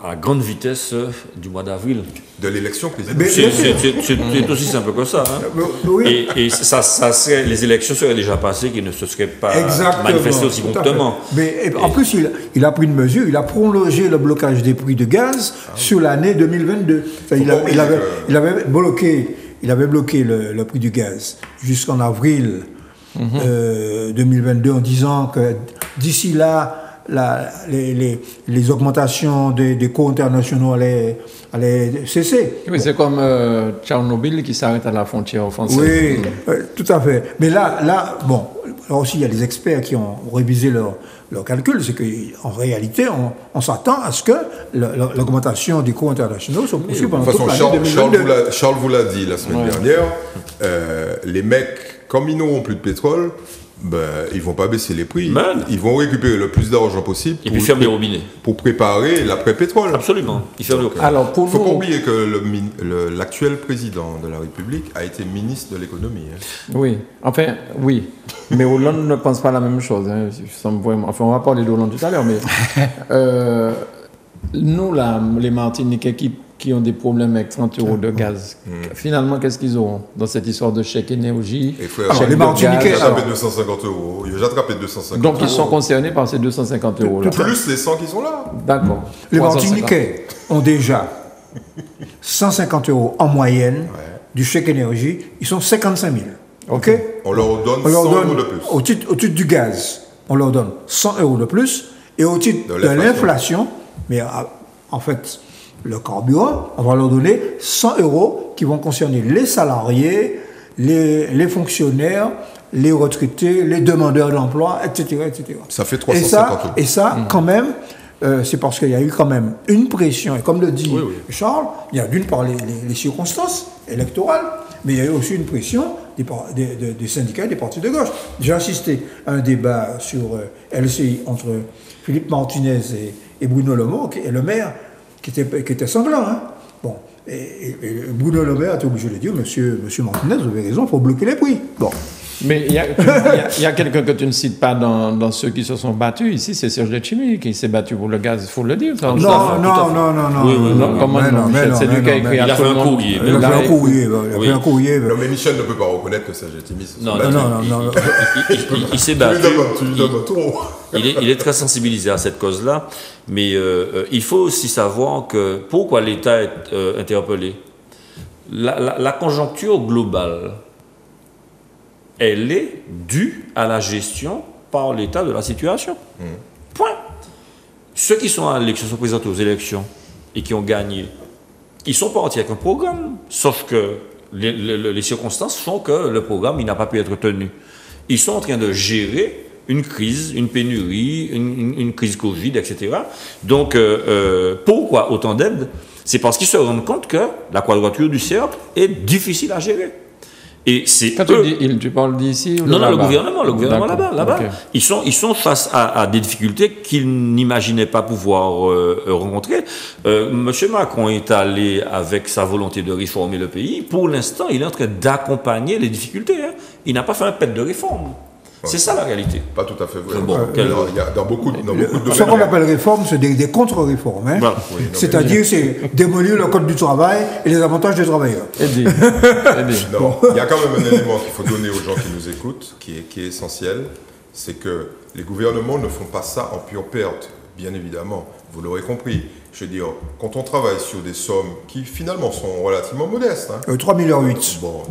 [SPEAKER 3] à grande vitesse du mois d'avril.
[SPEAKER 5] De l'élection présidentielle.
[SPEAKER 3] C'est aussi simple que ça. Hein.
[SPEAKER 2] Oui.
[SPEAKER 3] Et les élections seraient déjà passées, qui ne se seraient pas manifestées aussi promptement.
[SPEAKER 2] Mais en plus, il a pris une mesure, il a prolongé le blocage des prix de gaz sur l'année 2022. Il avait bloqué le prix du gaz jusqu'en avril 2022 en disant que d'ici là, les augmentations des coûts internationaux allaient cesser.
[SPEAKER 1] Oui, c'est comme Tchernobyl qui s'arrête à la frontière française.
[SPEAKER 2] Oui, tout à fait. Mais là, bon, là aussi, il y a des experts qui ont révisé leurs calculs. C'est qu'en réalité, on s'attend à ce que l'augmentation des coûts internationaux soit poursuivie pendant toute l'année 2022.
[SPEAKER 5] Charles vous l'a dit la semaine dernière, les mecs, comme ils n'auront plus de pétrole, ils vont pas baisser les prix. Ils vont récupérer le plus d'argent possible.
[SPEAKER 3] Et puis fermer les robinets.
[SPEAKER 5] Pour préparer l'après-pétrole.
[SPEAKER 3] Absolument. Il faut
[SPEAKER 5] pas oublier que l'actuel président de la République a été ministre de l'économie. Hein.
[SPEAKER 1] Oui, enfin, oui. Mais Hollande ne pense pas la même chose. Hein. Enfin, on va parler d'Hollande tout à l'heure, mais nous, là, les Martiniquais qui ont des problèmes avec 30 € de gaz. Finalement, qu'est-ce qu'ils auront dans cette histoire de chèque énergie?
[SPEAKER 2] Les Martiniquais,
[SPEAKER 5] ils ont attrapé 250 €. Ils ont attrapé 250 €.
[SPEAKER 1] Donc, ils sont concernés par ces 250 € là.
[SPEAKER 5] Plus les 100 qui sont là.
[SPEAKER 1] D'accord.
[SPEAKER 2] Les Martiniquais ont déjà 150 € en moyenne du chèque énergie. Ils sont 55 000. OK?
[SPEAKER 5] On leur donne 100 € de plus.
[SPEAKER 2] Au titre du gaz, on leur donne 100 € de plus. Et au titre de l'inflation, mais en fait, le carburant, on va leur donner 100 € qui vont concerner les salariés, les fonctionnaires, les retraités, les demandeurs d'emploi, etc., etc.
[SPEAKER 5] Ça fait 350 €.
[SPEAKER 2] Et ça, quand même, c'est parce qu'il y a eu quand même une pression. Et comme le dit Charles, il y a d'une part les circonstances électorales, mais il y a eu aussi une pression des syndicats et des partis de gauche. J'ai assisté à un débat sur LCI entre Philippe Martinez et Bruno Le Maire, qui était sanglant. Hein. Bon. Et Bruno Le Maire a été obligé de dire, monsieur Martinez, vous avez raison, il faut bloquer les prix. Bon.
[SPEAKER 1] Mais il y a quelqu'un que tu ne cites pas dans ceux qui se sont battus ici, c'est Serge Letchimy qui s'est battu pour le gaz, il faut le dire.
[SPEAKER 2] Non.
[SPEAKER 1] C'est lui qui a écrit à tout le monde.
[SPEAKER 2] Il a fait un courrier.
[SPEAKER 5] Non, mais Michel ne peut pas reconnaître que Serge Letchimy.
[SPEAKER 3] Non. Il s'est battu. Il est très sensibilisé à cette cause-là, mais il faut aussi savoir que pourquoi l'État est interpellé. La conjoncture globale, elle est due à la gestion par l'État de la situation. Point. Ceux qui sont à l'élection, sont présentés aux élections et qui ont gagné, ils sont partis avec un programme, sauf que les circonstances font que le programme il n'a pas pu être tenu. Ils sont en train de gérer une crise, une pénurie, une crise Covid, etc. Donc, pourquoi autant d'aide? C'est parce qu'ils se rendent compte que la quadrature du cercle est difficile à gérer. Et c'est
[SPEAKER 1] quand tu parles d'ici ou
[SPEAKER 3] non, le gouvernement là-bas.
[SPEAKER 1] Okay.
[SPEAKER 3] Ils sont face à des difficultés qu'ils n'imaginaient pas pouvoir rencontrer. Monsieur Macron est allé avec sa volonté de réformer le pays. Pour l'instant, il est en train d'accompagner les difficultés. Hein. Il n'a pas fait un pet de réforme. C'est ça la réalité.
[SPEAKER 5] Pas tout à fait vrai.
[SPEAKER 3] Il
[SPEAKER 5] y a dans beaucoup de domaines.
[SPEAKER 2] Ce qu'on appelle réforme, c'est des contre-réformes. Hein. Voilà. Oui, c'est-à-dire, c'est démolir le code du travail et les avantages des travailleurs.
[SPEAKER 5] Il y a quand même un élément qu'il faut donner aux gens qui nous écoutent, qui est essentiel, c'est que les gouvernements ne font pas ça en pure perte, bien évidemment. Vous l'aurez compris. Je veux dire, quand on travaille sur des sommes qui finalement sont relativement modestes.
[SPEAKER 2] 3,8 milliards.
[SPEAKER 5] Bon,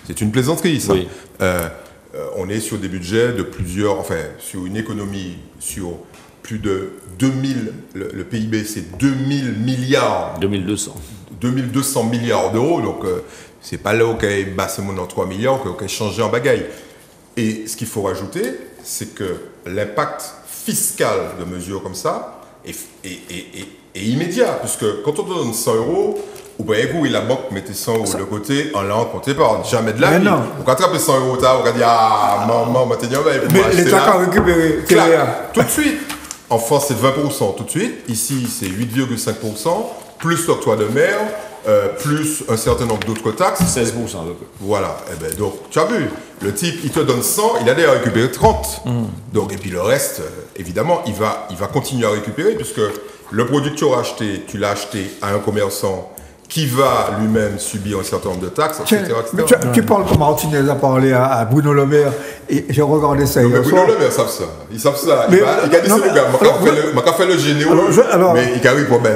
[SPEAKER 5] c'est une plaisanterie, ça. Oui. On est sur des budgets de sur une économie, sur plus de 2000, le PIB c'est 2000 milliards.
[SPEAKER 3] 2200.
[SPEAKER 5] 2200 milliards d'euros, donc c'est pas là où on a bassé mon en 3 milliards, qu'on a changé en bagaille. Et ce qu'il faut rajouter, c'est que l'impact fiscal de mesures comme ça est immédiat, puisque quand on donne 100 €, ou bien la banque mettait 100 € de côté, en l'an compte épargne. Jamais de la vie. Donc quand tu as 100 €, on va dire maman,
[SPEAKER 2] mais l'État a récupéré.
[SPEAKER 5] Tout de suite. En France, c'est 20% tout de suite. Ici, c'est 8,5%, plus l'octroi de mer, plus un certain nombre d'autres taxes.
[SPEAKER 3] 16%.
[SPEAKER 5] Voilà. Eh ben, donc, tu as vu, le type, il te donne 100, il a déjà récupéré 30. Donc, et puis le reste, évidemment, il va continuer à récupérer, puisque le produit que tu auras acheté, tu l'as acheté à un commerçant qui va lui-même subir un certain nombre de taxes, etc.
[SPEAKER 2] Tu parles comme Martinez a parlé à Bruno Le Maire, et j'ai regardé ça hier
[SPEAKER 5] soir. Bruno Le Maire savent ça. Ils savent ça. Il a dit, c'est le gars, il m'a fait le général, mais il arrive pour bien.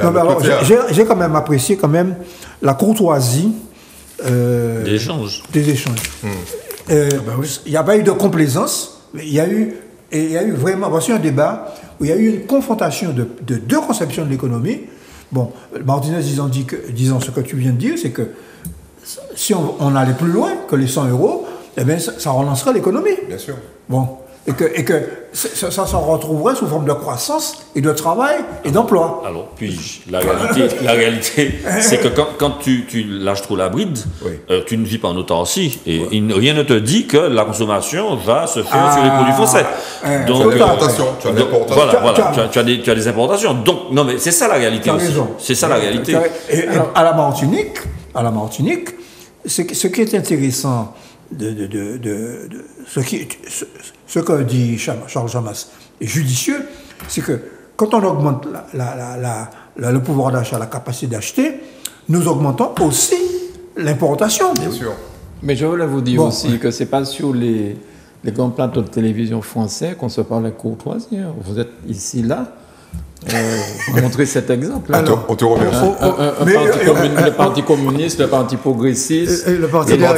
[SPEAKER 2] J'ai quand même apprécié la courtoisie
[SPEAKER 3] des échanges.
[SPEAKER 2] Il n'y a pas eu de complaisance, mais il y a eu vraiment, voici un débat où il y a eu une confrontation de deux conceptions de l'économie. Bon, Martinez disant ce que tu viens de dire, c'est que si on allait plus loin que les 100 €, eh bien, ça relancerait l'économie.
[SPEAKER 5] Bien sûr.
[SPEAKER 2] Bon, et que ça se retrouverait sous forme de croissance et de travail et d'emploi.
[SPEAKER 3] Alors, puis la réalité, c'est que quand tu lâches trop la bride, tu ne vis pas en autarcie. Et rien ne te dit que la consommation va se faire sur les produits français.
[SPEAKER 5] Donc, tu as des importations.
[SPEAKER 3] Voilà, tu as des importations. Donc, non, mais c'est ça la réalité aussi. C'est ça la réalité.
[SPEAKER 2] Et à la Martinique, ce qui est intéressant ce que dit Charles Jamas est judicieux, c'est que quand on augmente le pouvoir d'achat, la capacité d'acheter, nous augmentons aussi l'importation.
[SPEAKER 5] Bien sûr.
[SPEAKER 1] Mais je voulais vous dire aussi que ce n'est pas sur les grands plateaux de télévision français qu'on se parle de courtoisie. Vous êtes ici, là. Montrer cet exemple.
[SPEAKER 5] On te remercie.
[SPEAKER 1] Le Parti communiste, le Parti progressiste,
[SPEAKER 4] le parti de rien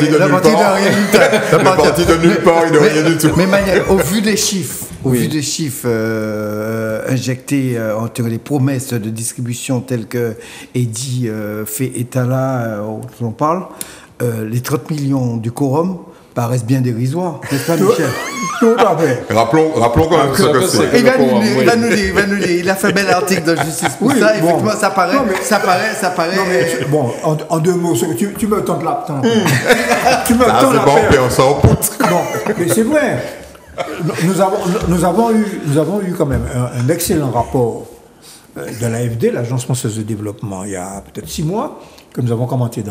[SPEAKER 5] nulle part, il de rien du tout.
[SPEAKER 4] Mais Manuel, au vu des chiffres, injectés entre les promesses de distribution telles que Eddy fait état là, on parle, les 30 millions du quorum paraissent bien dérisoires, n'est-ce pas, Michel?
[SPEAKER 2] Tout à fait.
[SPEAKER 5] Rappelons quand même ce que c'est.
[SPEAKER 4] Il va nous dire. Il a fait un bel article de justice pour ça. Effectivement, ça paraît.
[SPEAKER 2] Bon, en deux mots, tu me tentes la.
[SPEAKER 5] Tu me tentes la. On s'en poutre.
[SPEAKER 2] Non, mais c'est vrai. Nous avons eu quand même un excellent rapport de l'AFD, l'Agence française de développement, il y a peut-être 6 mois, que nous avons commenté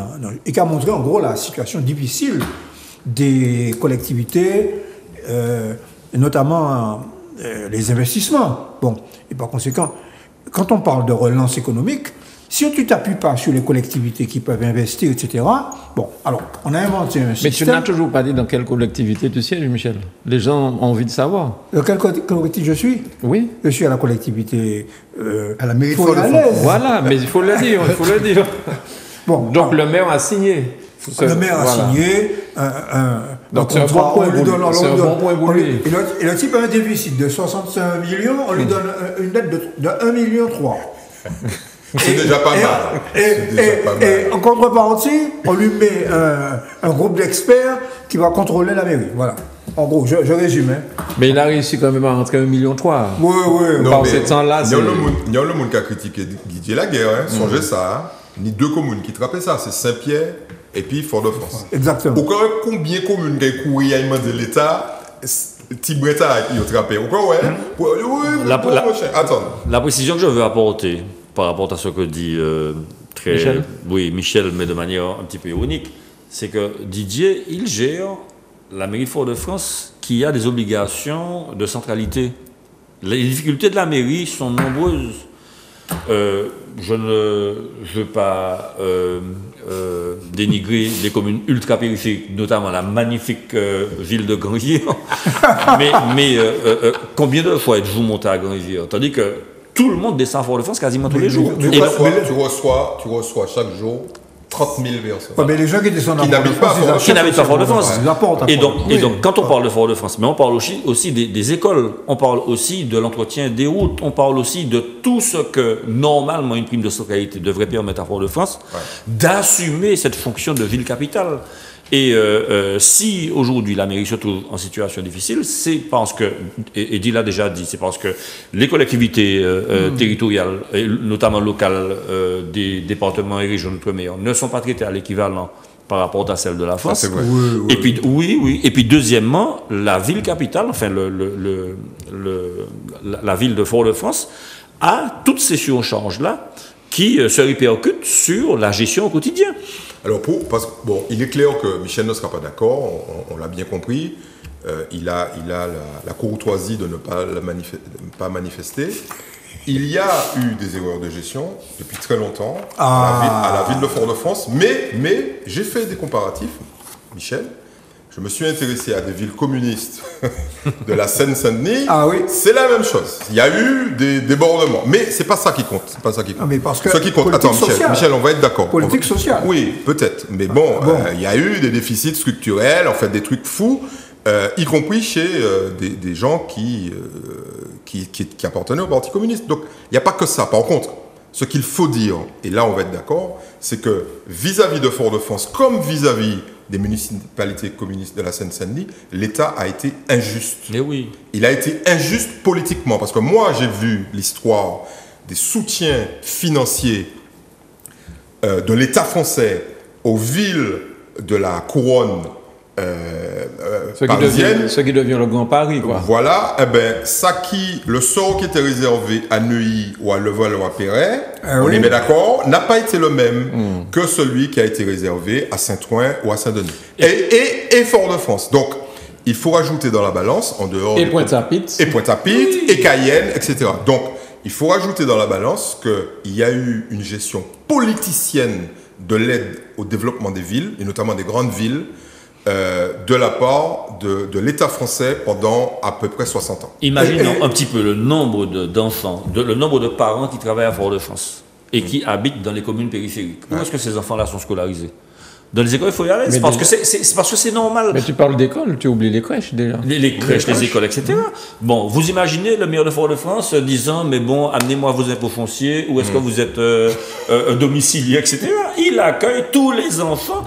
[SPEAKER 2] et qui a montré en gros la situation difficile des collectivités, et notamment les investissements. Bon, et par conséquent, quand on parle de relance économique, si tu ne t'appuies pas sur les collectivités qui peuvent investir, etc., bon, alors, on a inventé un système...
[SPEAKER 1] Mais tu n'as toujours pas dit dans quelle collectivité tu sièges, Michel. Les gens ont envie de savoir.
[SPEAKER 2] Dans quelle collectivité je suis?
[SPEAKER 1] Oui.
[SPEAKER 2] Je suis à la collectivité...
[SPEAKER 4] à la mairie de Fort-de-France.
[SPEAKER 1] Voilà, mais il faut le dire, Bon, donc le maire a signé.
[SPEAKER 2] Le maire a signé
[SPEAKER 1] donc c'est un bon point pour lui.
[SPEAKER 2] Et le type a un déficit de 65 millions, on lui donne une dette de 1,3 million.
[SPEAKER 5] C'est déjà pas mal.
[SPEAKER 2] Et en contrepartie, on lui met un groupe d'experts qui va contrôler la mairie. Voilà. En gros, je résume.
[SPEAKER 1] Mais il a réussi quand même à rentrer 1,3 million.
[SPEAKER 2] Oui.
[SPEAKER 1] Par ce temps-là,
[SPEAKER 5] il y a le monde qui a critiqué Didier Laguerre. Songez ça. Ni deux communes qui trappaient ça, c'est Saint-Pierre et puis Fort-de-France.
[SPEAKER 2] Exactement.
[SPEAKER 5] Combien de communes qui ont couru à de l'État, Tibreta qui ont trappé?
[SPEAKER 3] La précision que je veux apporter par rapport à ce que dit Michel, mais de manière un petit peu ironique, c'est que Didier, il gère la mairie de Fort-de-France qui a des obligations de centralité. Les difficultés de la mairie sont nombreuses. Je ne veux pas dénigrer des communes ultra-périphériques, notamment la magnifique ville de Grand-Rivière. mais combien de fois êtes-vous monté à Grand-Rivière? Tandis que tout le monde descend à Fort-de-France quasiment tous les jours.
[SPEAKER 5] Tu reçois chaque jour 30 000 personnes.
[SPEAKER 2] Mais les gens qui descendent
[SPEAKER 5] qui n'habitent pas
[SPEAKER 3] à Fort-de-France. Et donc, quand on parle de Fort-de-France, mais on parle aussi des écoles, on parle aussi de l'entretien des routes, on parle aussi de tout ce que, normalement, une prime de centralité devrait permettre à Fort-de-France d'assumer cette fonction de ville-capitale. Et si aujourd'hui la mairie se trouve en situation difficile, c'est parce que, et Eddy l'a déjà dit, c'est parce que les collectivités territoriales, et notamment locales des départements et régions d'outre-mer, ne sont pas traitées à l'équivalent par rapport à celle de la France.
[SPEAKER 5] C'est vrai.
[SPEAKER 3] Et puis, Et puis deuxièmement, la ville capitale, enfin la ville de Fort-de-France, a toutes ces surcharges-là qui se répercutent sur la gestion au quotidien.
[SPEAKER 5] Alors, bon, il est clair que Michel ne sera pas d'accord, on l'a bien compris. Il a la courtoisie de ne pas manifester. Il y a eu des erreurs de gestion depuis très longtemps à la ville de Fort-de-France, mais j'ai fait des comparatifs, Michel. Je me suis intéressé à des villes communistes de la Seine-Saint-Denis.
[SPEAKER 2] Ah oui.
[SPEAKER 5] C'est la même chose. Il y a eu des débordements. Mais c'est pas ça qui compte. C'est pas ça qui compte.
[SPEAKER 2] Non, mais parce que
[SPEAKER 5] ce qui compte. Attends, Michel, on va être d'accord.
[SPEAKER 2] Politique sociale.
[SPEAKER 5] Oui, peut-être. Mais bon, il y a eu des déficits structurels, en fait, des trucs fous, y compris chez des gens qui appartenaient au Parti communiste. Donc, il n'y a pas que ça. Par contre, ce qu'il faut dire, et là on va être d'accord, c'est que vis-à-vis de Fort-de-France, comme vis-à-vis des municipalités communistes de la Seine-Saint-Denis, l'État a été injuste.
[SPEAKER 3] Mais oui.
[SPEAKER 5] Il a été injuste politiquement, parce que moi j'ai vu l'histoire des soutiens financiers de l'État français aux villes de la couronne parisienne.
[SPEAKER 1] Ce qui devient le Grand Paris, quoi.
[SPEAKER 5] Voilà, le sort qui était réservé à Neuilly ou à Levallois-Perret, on est bien d'accord, n'a pas été le même que celui qui a été réservé à Saint-Ouen ou à Saint-Denis. Et Fort-de-France. Donc, il faut rajouter dans la balance, en dehors...
[SPEAKER 1] Et Pointe-à-Pitre.
[SPEAKER 5] Et Pointe-à-Pitre, et Cayenne, etc. Donc, il faut rajouter dans la balance qu'il y a eu une gestion politicienne de l'aide au développement des villes, et notamment des grandes villes, de la part de l'État français pendant à peu près 60 ans.
[SPEAKER 3] Imaginons un petit peu le nombre d'enfants, le nombre de parents qui travaillent à Fort-de-France et qui habitent dans les communes périphériques. Où est-ce que ces enfants-là sont scolarisés? Dans les écoles, il faut y aller. C'est parce que c'est normal.
[SPEAKER 1] Mais tu parles d'école, tu oublies les crèches déjà.
[SPEAKER 3] Les crèches, les écoles, etc. Bon, vous imaginez le maire de Fort-de-France disant, mais bon, amenez-moi vos impôts fonciers, ou est-ce que vous êtes domicilié, etc. Il accueille tous les enfants.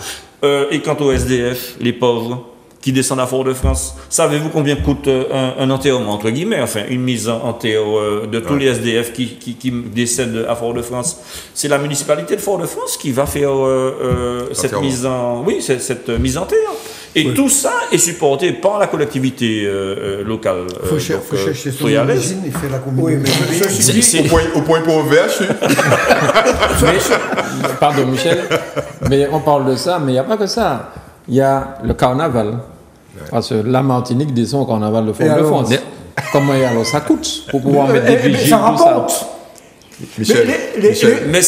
[SPEAKER 3] Et quant aux SDF, les pauvres, qui descendent à Fort-de-France, savez-vous combien coûte un enterrement, entre guillemets, enfin, une mise en terre de tous les SDF qui décèdent à Fort-de-France? C'est la municipalité de Fort-de-France qui va faire cette mise en terre. Et tout ça est supporté par la collectivité locale.
[SPEAKER 4] Faut chercher son origine et faire la communauté.
[SPEAKER 5] Au point pour VHU.
[SPEAKER 1] Pardon Michel, mais on parle de ça, mais il n'y a pas que ça. Il y a le carnaval. Parce que la Martinique descend au carnaval de Fort-de-France. Comment alors ça coûte pour pouvoir mettre des vigiles, tout ça?
[SPEAKER 5] Michel.
[SPEAKER 3] Mais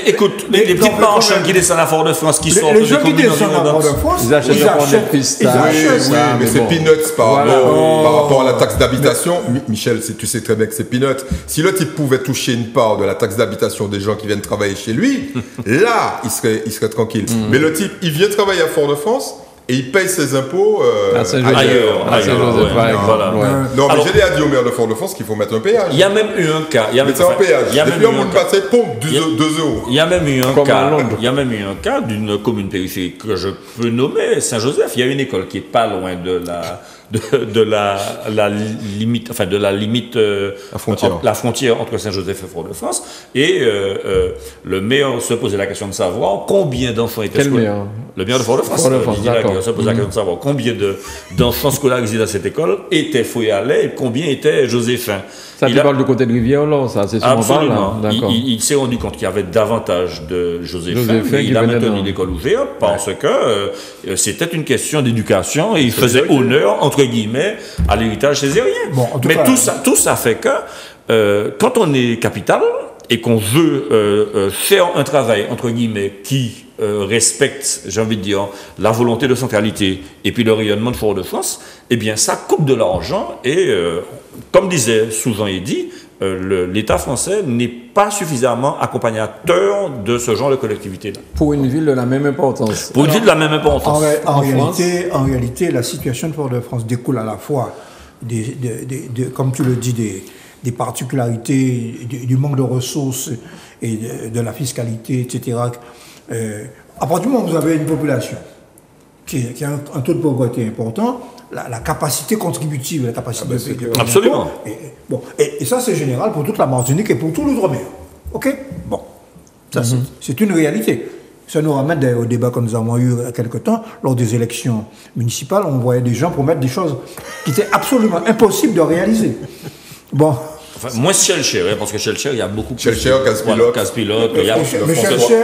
[SPEAKER 3] écoute, les petites marches qui descendent à Fort-de-France, qui sortent
[SPEAKER 2] des communes environnantes,
[SPEAKER 1] ils achètent des pistaches.
[SPEAKER 5] Oui, mais c'est peanuts par rapport à la taxe d'habitation. Michel, tu sais très bien que c'est peanuts. Si le type pouvait toucher une part de la taxe d'habitation des gens qui viennent travailler chez lui, là, il serait tranquille. Mais le type, il vient travailler à Fort-de-France, et il paye ses impôts
[SPEAKER 3] ailleurs.
[SPEAKER 5] Non, mais j'ai dit au maire de Fort-de-France qu'il faut mettre un péage.
[SPEAKER 3] Il y a même eu un cas.
[SPEAKER 5] Mettez un péage. Depuis un mois de passé, 2 euros.
[SPEAKER 3] Il y a même eu un cas d'une commune périphérique que je peux nommer Saint-Joseph. Il y a une école qui est pas loin de la limite, enfin de la limite, la frontière entre Saint-Joseph et Fort-de-France. Et le maire se posait la question de savoir combien d'enfants étaient scolarisés. Le maire de Fort-de-France. Se posait la question de savoir combien d'enfants scolarisés dans cette école étaient Foyalais et combien étaient joséphains.
[SPEAKER 1] Ça, tu parles du côté de Rivière, là, ça, c'est souvent
[SPEAKER 3] absolument. Il s'est rendu compte qu'il y avait davantage de joséphains. Il a maintenu l'école ouverte parce que c'était une question d'éducation et il faisait honneur, entre guillemets, à l'héritage césarien. Mais tout ça fait que quand on est capital et qu'on veut faire un travail, entre guillemets, qui respecte, j'ai envie de dire, la volonté de centralité et puis le rayonnement de Fort-de-France, eh bien ça coûte de l'argent et, comme disait souvent Eddy, l'État français n'est pas suffisamment accompagnateur de ce genre de collectivité-là.
[SPEAKER 1] Pour une ville de la même importance.
[SPEAKER 3] Pour une ville de la même importance.
[SPEAKER 2] En réalité, la situation de Fort-de-France découle à la fois, comme tu le dis, des particularités, du manque de ressources et de la fiscalité, etc. À partir du moment où vous avez une population qui a un taux de pauvreté important, la capacité contributive, la capacité de payer.
[SPEAKER 3] Absolument.
[SPEAKER 2] Et ça, c'est général pour toute la Martinique et pour tout l'outre-mer. OK? Bon. Ça, c'est une réalité. Ça nous ramène au débat que nous avons eu il y a quelque temps, lors des élections municipales. On voyait des gens promettre des choses qui étaient absolument impossibles de réaliser. Bon.
[SPEAKER 3] Enfin, moins Shellcher, hein, parce que Shellcher, il y a beaucoup plus.
[SPEAKER 5] Shellcher, Casse-Pilote.
[SPEAKER 3] Casse-Pilote.
[SPEAKER 2] Mais Shellcher,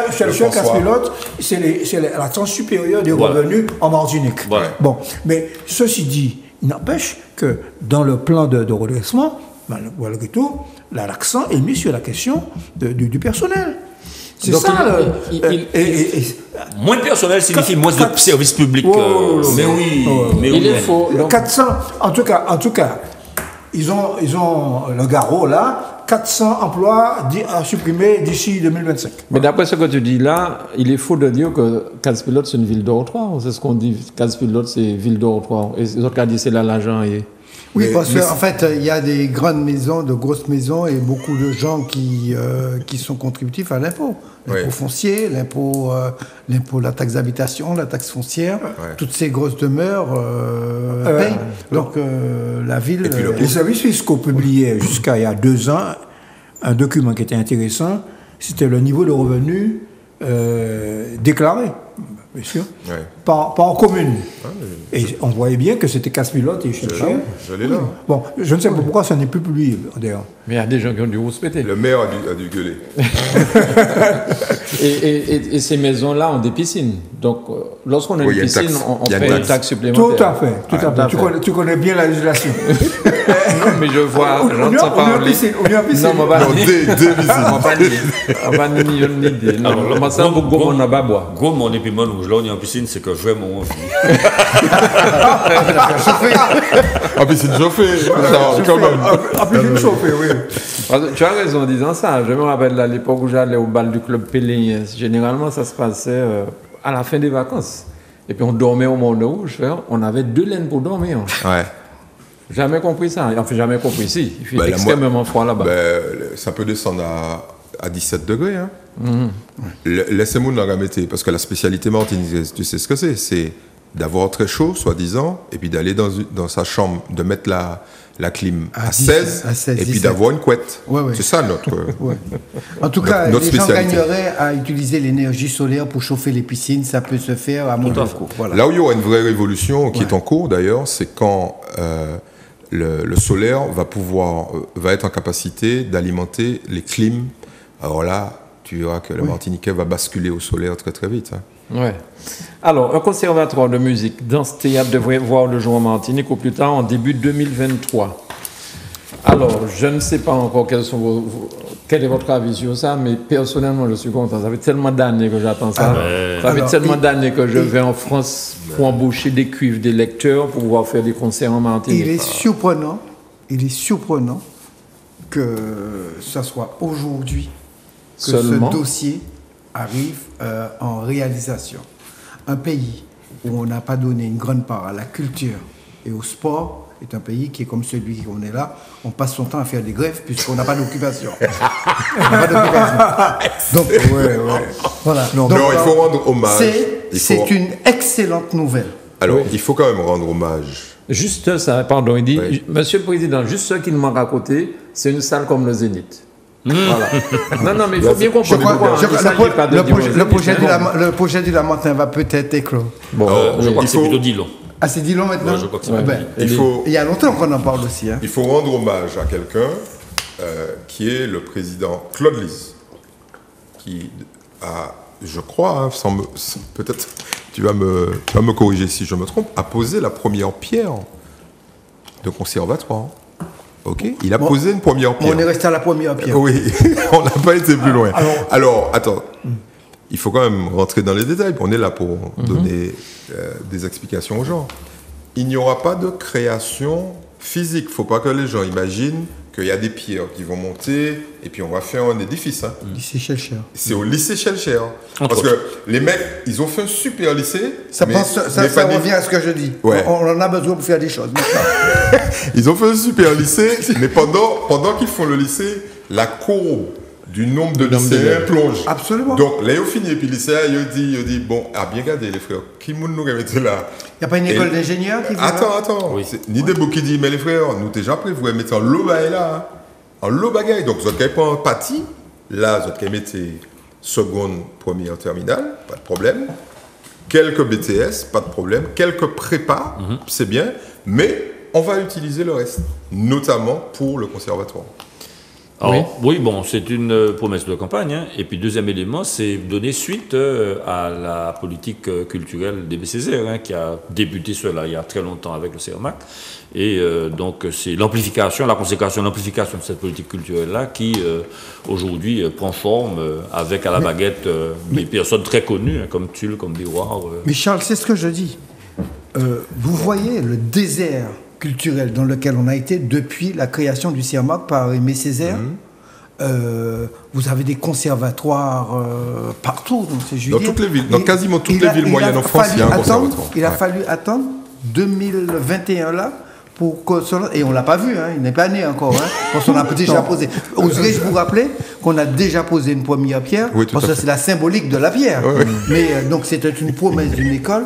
[SPEAKER 2] Casse-Pilote, c'est la tranche supérieure des revenus en Martinique.
[SPEAKER 3] Voilà.
[SPEAKER 2] Bon, mais ceci dit, il n'empêche que dans le plan de redressement, malgré tout, l'accent est mis sur la question du personnel. C'est
[SPEAKER 1] donc
[SPEAKER 2] ça.
[SPEAKER 3] Moins de personnel signifie moins de services publics. Mais oui.
[SPEAKER 1] Il est faux.
[SPEAKER 2] 400, en tout cas, ils ont le garrot là, 400 emplois à supprimer d'ici 2025.
[SPEAKER 1] Mais d'après ce que tu dis là, il est faux de dire que Casse-Pilote c'est une ville dortoir. C'est ce qu'on dit. Casse-Pilote c'est ville dortoir. Et les autres ont dit c'est là l'agent.
[SPEAKER 4] Oui, parce qu'en fait, il y a des grandes maisons, de grosses maisons et beaucoup de gens qui sont contributifs à l'impôt. L'impôt foncier, l'impôt, la taxe d'habitation, la taxe foncière, toutes ces grosses demeures payent. Donc, la ville...
[SPEAKER 2] Les services fiscaux publiaient jusqu'à il y a 2 ans un document qui était intéressant. C'était le niveau de revenus déclaré. Bien sûr, pas en commune. Et on voyait bien que c'était Casse-Pilote et Shellcher.
[SPEAKER 5] Je l'ai là.
[SPEAKER 2] Bon, je ne sais pas pourquoi ça n'est plus publié, d'ailleurs.
[SPEAKER 1] Mais il y a des gens qui ont dû vous péter.
[SPEAKER 5] Le maire a dû gueuler.
[SPEAKER 1] et ces maisons-là ont des piscines. Donc, lorsqu'on a une piscine, on paye une taxe supplémentaire.
[SPEAKER 2] Tout à fait. Tu connais bien la législation.
[SPEAKER 1] Non, mais je vois, j'entends parler.
[SPEAKER 2] On est en piscine.
[SPEAKER 1] Non, on va pas ni idée. Non, mais ça, on n'a pas boire.
[SPEAKER 3] Gros, mon épiment rouge, là, on est en piscine, c'est que vraiment envie.
[SPEAKER 5] En piscine chauffée. Quand même.
[SPEAKER 2] En piscine chauffée, oui.
[SPEAKER 1] Tu as raison en disant ça. Je me rappelle à l'époque où j'allais au bal du club Pélé. Généralement, ça se passait à la fin des vacances. Et puis on dormait au Monde Rouge. On avait 2 laines pour dormir.
[SPEAKER 5] Ouais.
[SPEAKER 1] Jamais compris ça. Enfin, jamais compris. Si, il fait extrêmement froid là-bas.
[SPEAKER 5] Ça peut descendre à 17 degrés. Hein. Laissez-moi nous la mettre, parce que la spécialité martiniquaise, tu sais ce que c'est d'avoir très chaud, soi-disant, et puis d'aller dans sa chambre, de mettre la clim à 16 et 17. Puis d'avoir une couette. C'est ça notre
[SPEAKER 4] En tout cas, les gens gagneraient à utiliser l'énergie solaire pour chauffer les piscines. Ça peut se faire à Monaco. Voilà.
[SPEAKER 5] Là où il y aura une vraie révolution, qui est en cours d'ailleurs, c'est quand le solaire va être en capacité d'alimenter les clims. Alors là, tu verras que le Martiniquais va basculer au solaire très très vite. Hein.
[SPEAKER 1] Ouais. Alors, un conservatoire de musique dans ce théâtre devrait voir le jour en Martinique au plus tard en début 2023. Alors, je ne sais pas encore quel est votre avis sur ça, mais personnellement, je suis content. Ça fait tellement d'années que j'attends ça. Ça fait tellement d'années que je vais en France pour embaucher des cuivres, des lecteurs, pour pouvoir faire des concerts en Martinique.
[SPEAKER 4] Il est surprenant que ça soit aujourd'hui que ce dossier arrive en réalisation. Un pays où on n'a pas donné une grande part à la culture et au sport est un pays qui est comme celui qu'on est là. On passe son temps à faire des grèves puisqu'on n'a pas d'occupation. Donc, voilà.
[SPEAKER 5] Non, il faut rendre hommage.
[SPEAKER 4] C'est une excellente nouvelle.
[SPEAKER 5] Alors, il faut quand même rendre hommage.
[SPEAKER 1] Juste ça, pardon, il dit, Monsieur le Président, juste ce qu'il m'a raconté, c'est une salle comme le Zénith. Voilà. Non, mais il faut bien comprendre.
[SPEAKER 4] Le projet du Lamentin va peut-être éclore.
[SPEAKER 3] Bon, je crois que c'est plutôt Dillon.
[SPEAKER 4] Ah, c'est Dillon maintenant?
[SPEAKER 3] Ouais, je crois que c'est
[SPEAKER 4] il y a longtemps qu'on en parle aussi. Hein.
[SPEAKER 5] Il faut rendre hommage à quelqu'un qui est le président Claude Lise, qui a, je crois, peut-être tu vas me corriger si je me trompe, a posé la première pierre de conservatoire. Ok, il a posé une première pierre.
[SPEAKER 4] On est resté à la première pierre.
[SPEAKER 5] Oui, on n'a pas été plus loin. Alors, attends, il faut quand même rentrer dans les détails. On est là pour donner des explications aux gens. Il n'y aura pas de création physique. Il ne faut pas que les gens imaginent qu'il y a des pierres qui vont monter et puis on va faire un édifice. Hein.
[SPEAKER 4] Lycée Shellcher.
[SPEAKER 5] C'est au lycée Shellcher. Parce que les mecs, ils ont fait un super lycée.
[SPEAKER 4] Ça revient à ce que je dis. Ouais. On en a besoin pour faire des choses.
[SPEAKER 5] Ils ont fait un super lycée, mais pendant qu'ils font le lycée, la courbe du nombre de lycéens plonge.
[SPEAKER 4] Absolument.
[SPEAKER 5] Donc là, ils ont fini, et puis le lycée, il dit, bon, bien regardé les frères, qui nous remettait là?
[SPEAKER 4] Il n'y a pas une école d'ingénieurs qui fait
[SPEAKER 5] Attends. Oui. Ni des bouts qui disent, mais les frères, nous déjà prêts, vous mettez en l'eau là, en l'eau bagaille. Donc, vous n'avez pas un parti, là, vous avez mettez seconde, première, terminale, pas de problème. Quelques BTS, pas de problème. Quelques prépas, c'est bien, mais on va utiliser le reste, notamment pour le conservatoire.
[SPEAKER 3] Oui, bon, c'est une promesse de campagne. Hein. Et puis, deuxième élément, c'est donner suite à la politique culturelle des BCZR, hein, qui a débuté cela il y a très longtemps avec le CERMAC. Et donc, c'est l'amplification, la consécration, l'amplification de cette politique culturelle-là qui, aujourd'hui, prend forme avec à la baguette des personnes très connues, hein, comme Tulle, comme Biroir.
[SPEAKER 4] Mais Charles, c'est ce que je dis. Vous voyez le désert culturel dans lequel on a été depuis la création du CERMAC par Aimé Césaire. Vous avez des conservatoires partout dans ces
[SPEAKER 5] Dans toutes les villes, dans quasiment toutes les villes moyennes en France, il y a un conservatoire.
[SPEAKER 4] Il a fallu attendre 2021 là pour que cela, et on l'a pas vu, hein, il n'est pas né encore, hein, parce qu'on a déjà posé. Oserais-je vous rappeler qu'on a déjà posé une première pierre, parce que c'est la symbolique de la pierre. Mais donc c'était une promesse d'une école.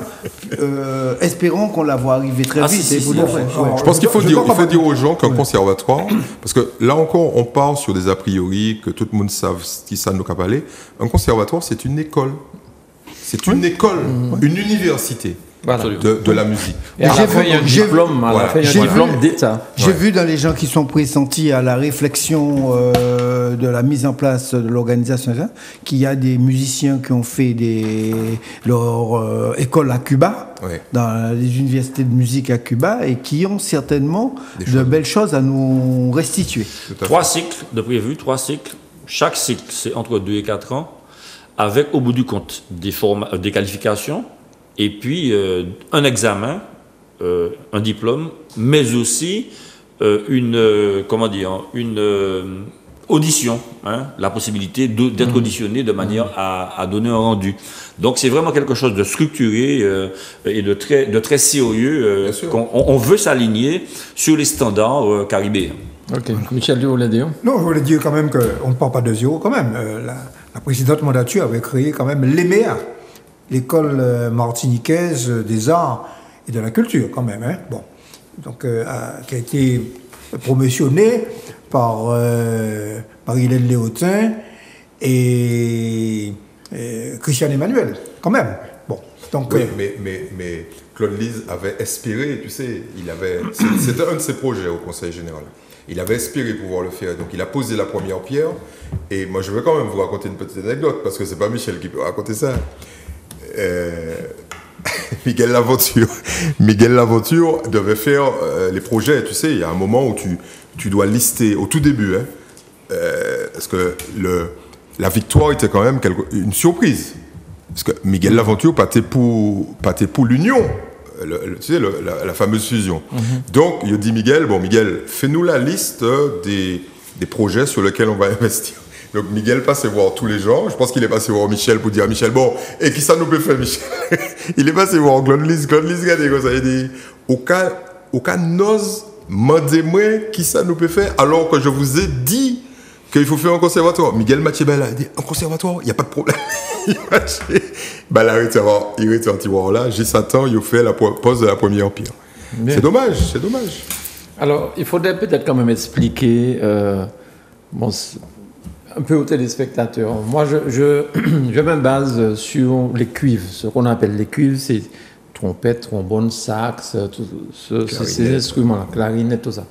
[SPEAKER 4] Espérons qu'on la voit arriver très vite.
[SPEAKER 5] Je pense qu'il faut dire aux gens qu'un conservatoire, parce que là encore on part sur des a priori que tout le monde savent qui ça nous capale. Un conservatoire, c'est une école. C'est une école, une université. Voilà. De la musique.
[SPEAKER 1] J'ai diplôme d'État.
[SPEAKER 4] J'ai vu dans les gens qui sont pressentis à la réflexion de la mise en place de l'organisation qu'il y a des musiciens qui ont fait leur école à Cuba, dans les universités de musique à Cuba, et qui ont certainement de belles choses à nous restituer.
[SPEAKER 3] 3 cycles de prévus, 3 cycles. Chaque cycle, c'est entre 2 et 4 ans, avec au bout du compte des qualifications. Et puis un examen, un diplôme, mais aussi une audition, hein, la possibilité d'être auditionné de manière à donner un rendu. Donc c'est vraiment quelque chose de structuré et de très sérieux qu'on veut s'aligner sur les standards caribéens.
[SPEAKER 1] Ok, Michel, vous voulez dire?
[SPEAKER 2] Non, je voulais dire quand même qu'on ne part pas de zéro quand même. La précédente mandature avait créé quand même l'EMEA, l'école martiniquaise des arts et de la culture, quand même. Hein. Bon. Donc, qui a été promotionnée par Hélène Léotin et Christian Emmanuel, quand même. Bon. Donc,
[SPEAKER 5] oui, mais Claude Lise avait espéré, tu sais, c'était un de ses projets au Conseil général. Il avait espéré pouvoir le faire, donc il a posé la première pierre. Et moi, je veux quand même vous raconter une petite anecdote, parce que c'est pas Michel qui peut raconter ça. Miguel Laventure devait faire les projets, tu sais, il y a un moment où tu dois lister au tout début, hein, parce que la victoire était quand même une surprise, parce que Miguel Laventure partait pour l'union, tu sais, la fameuse fusion. Donc il dit Miguel, fais-nous la liste des projets sur lesquels on va investir. Donc Miguel passait voir tous les gens. Je pense qu'il est passé voir Michel pour dire à Michel, bon, et qui ça nous peut faire, Michel? Il est passé voir Claude Lise. Claude Lise, regardez comme ça, il dit, au cas n'ose, demandez-moi qui ça nous peut faire, alors que je vous ai dit qu'il faut faire un conservatoire. Miguel Mathieu a dit, un conservatoire, il n'y a pas de problème. Là, il retient un tiroir là, j'ai Satan, il a fait la pose de la première pierre. C'est dommage.
[SPEAKER 1] Alors, il faudrait peut-être quand même expliquer, un peu aux téléspectateurs. Moi, je me base sur les cuivres. Ce qu'on appelle les cuivres, c'est trompette, trombone, sax, ces instruments-là, clarinette, tout ça.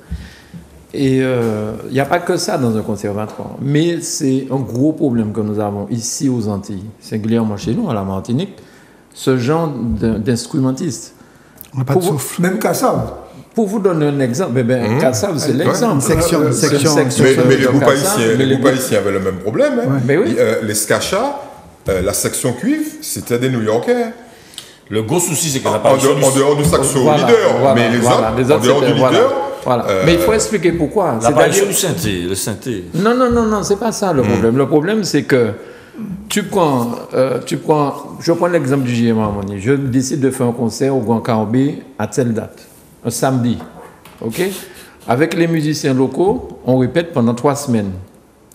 [SPEAKER 1] Et il n'y a pas que ça dans un conservatoire. Mais c'est un gros problème que nous avons ici aux Antilles, singulièrement chez nous, à la Martinique, ce genre d'instrumentistes.
[SPEAKER 2] On n'a pas de souffle. Même Kassav.
[SPEAKER 1] Pour vous donner un exemple, Kassav, c'est l'exemple.
[SPEAKER 4] Section.
[SPEAKER 5] Mais les groupes haïtiens avaient le même problème. Hein.
[SPEAKER 1] Mais oui.
[SPEAKER 5] Les Skachas, la section cuivre, c'était des New-Yorkais.
[SPEAKER 3] Le gros souci, c'est qu'on n'a pas
[SPEAKER 5] en dehors du saxo leader. Mais les autres, en dehors du leader.
[SPEAKER 1] Voilà. Mais il faut expliquer pourquoi.
[SPEAKER 3] L'apparition du synthé, le synthé.
[SPEAKER 1] Non, c'est pas ça le problème. Le problème, c'est que je prends l'exemple du JM Harmonie. Je décide de faire un concert au Grand Carbet à telle date. Un samedi, ok? Avec les musiciens locaux, on répète pendant 3 semaines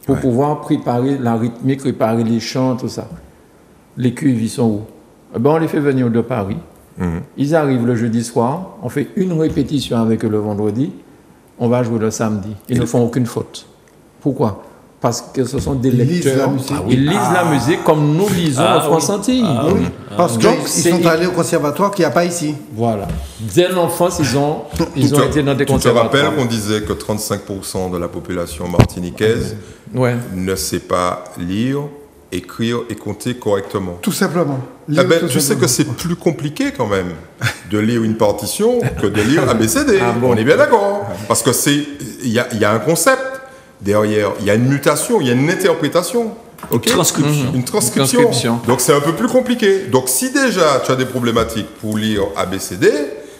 [SPEAKER 1] pour pouvoir préparer la rythmique, préparer les chants, tout ça. Les cuivres, ils sont où? On les fait venir de Paris. Ils arrivent le jeudi soir, on fait une répétition avec eux le vendredi, on va jouer le samedi. Ils ne font aucune faute. Pourquoi? parce que ce sont des lecteurs.
[SPEAKER 2] Ils lisent
[SPEAKER 1] la musique comme nous lisons en France Antilles.
[SPEAKER 2] Parce qu'ils sont allés au conservatoire qu'il n'y a pas ici.
[SPEAKER 1] Voilà. Dès l'enfance, ils ont été dans des conservatoires.
[SPEAKER 5] Tu te rappelles qu'on disait que 35% de la population martiniquaise ne sait pas lire, écrire et compter correctement.
[SPEAKER 2] Tout simplement.
[SPEAKER 5] Tu sais que c'est plus compliqué quand même de lire une partition que de lire ABCD. On est bien d'accord. Parce que il y a un concept derrière, il y a une mutation, il y a une interprétation.
[SPEAKER 3] Okay.
[SPEAKER 5] Une transcription. Donc c'est un peu plus compliqué. Donc si déjà tu as des problématiques pour lire ABCD,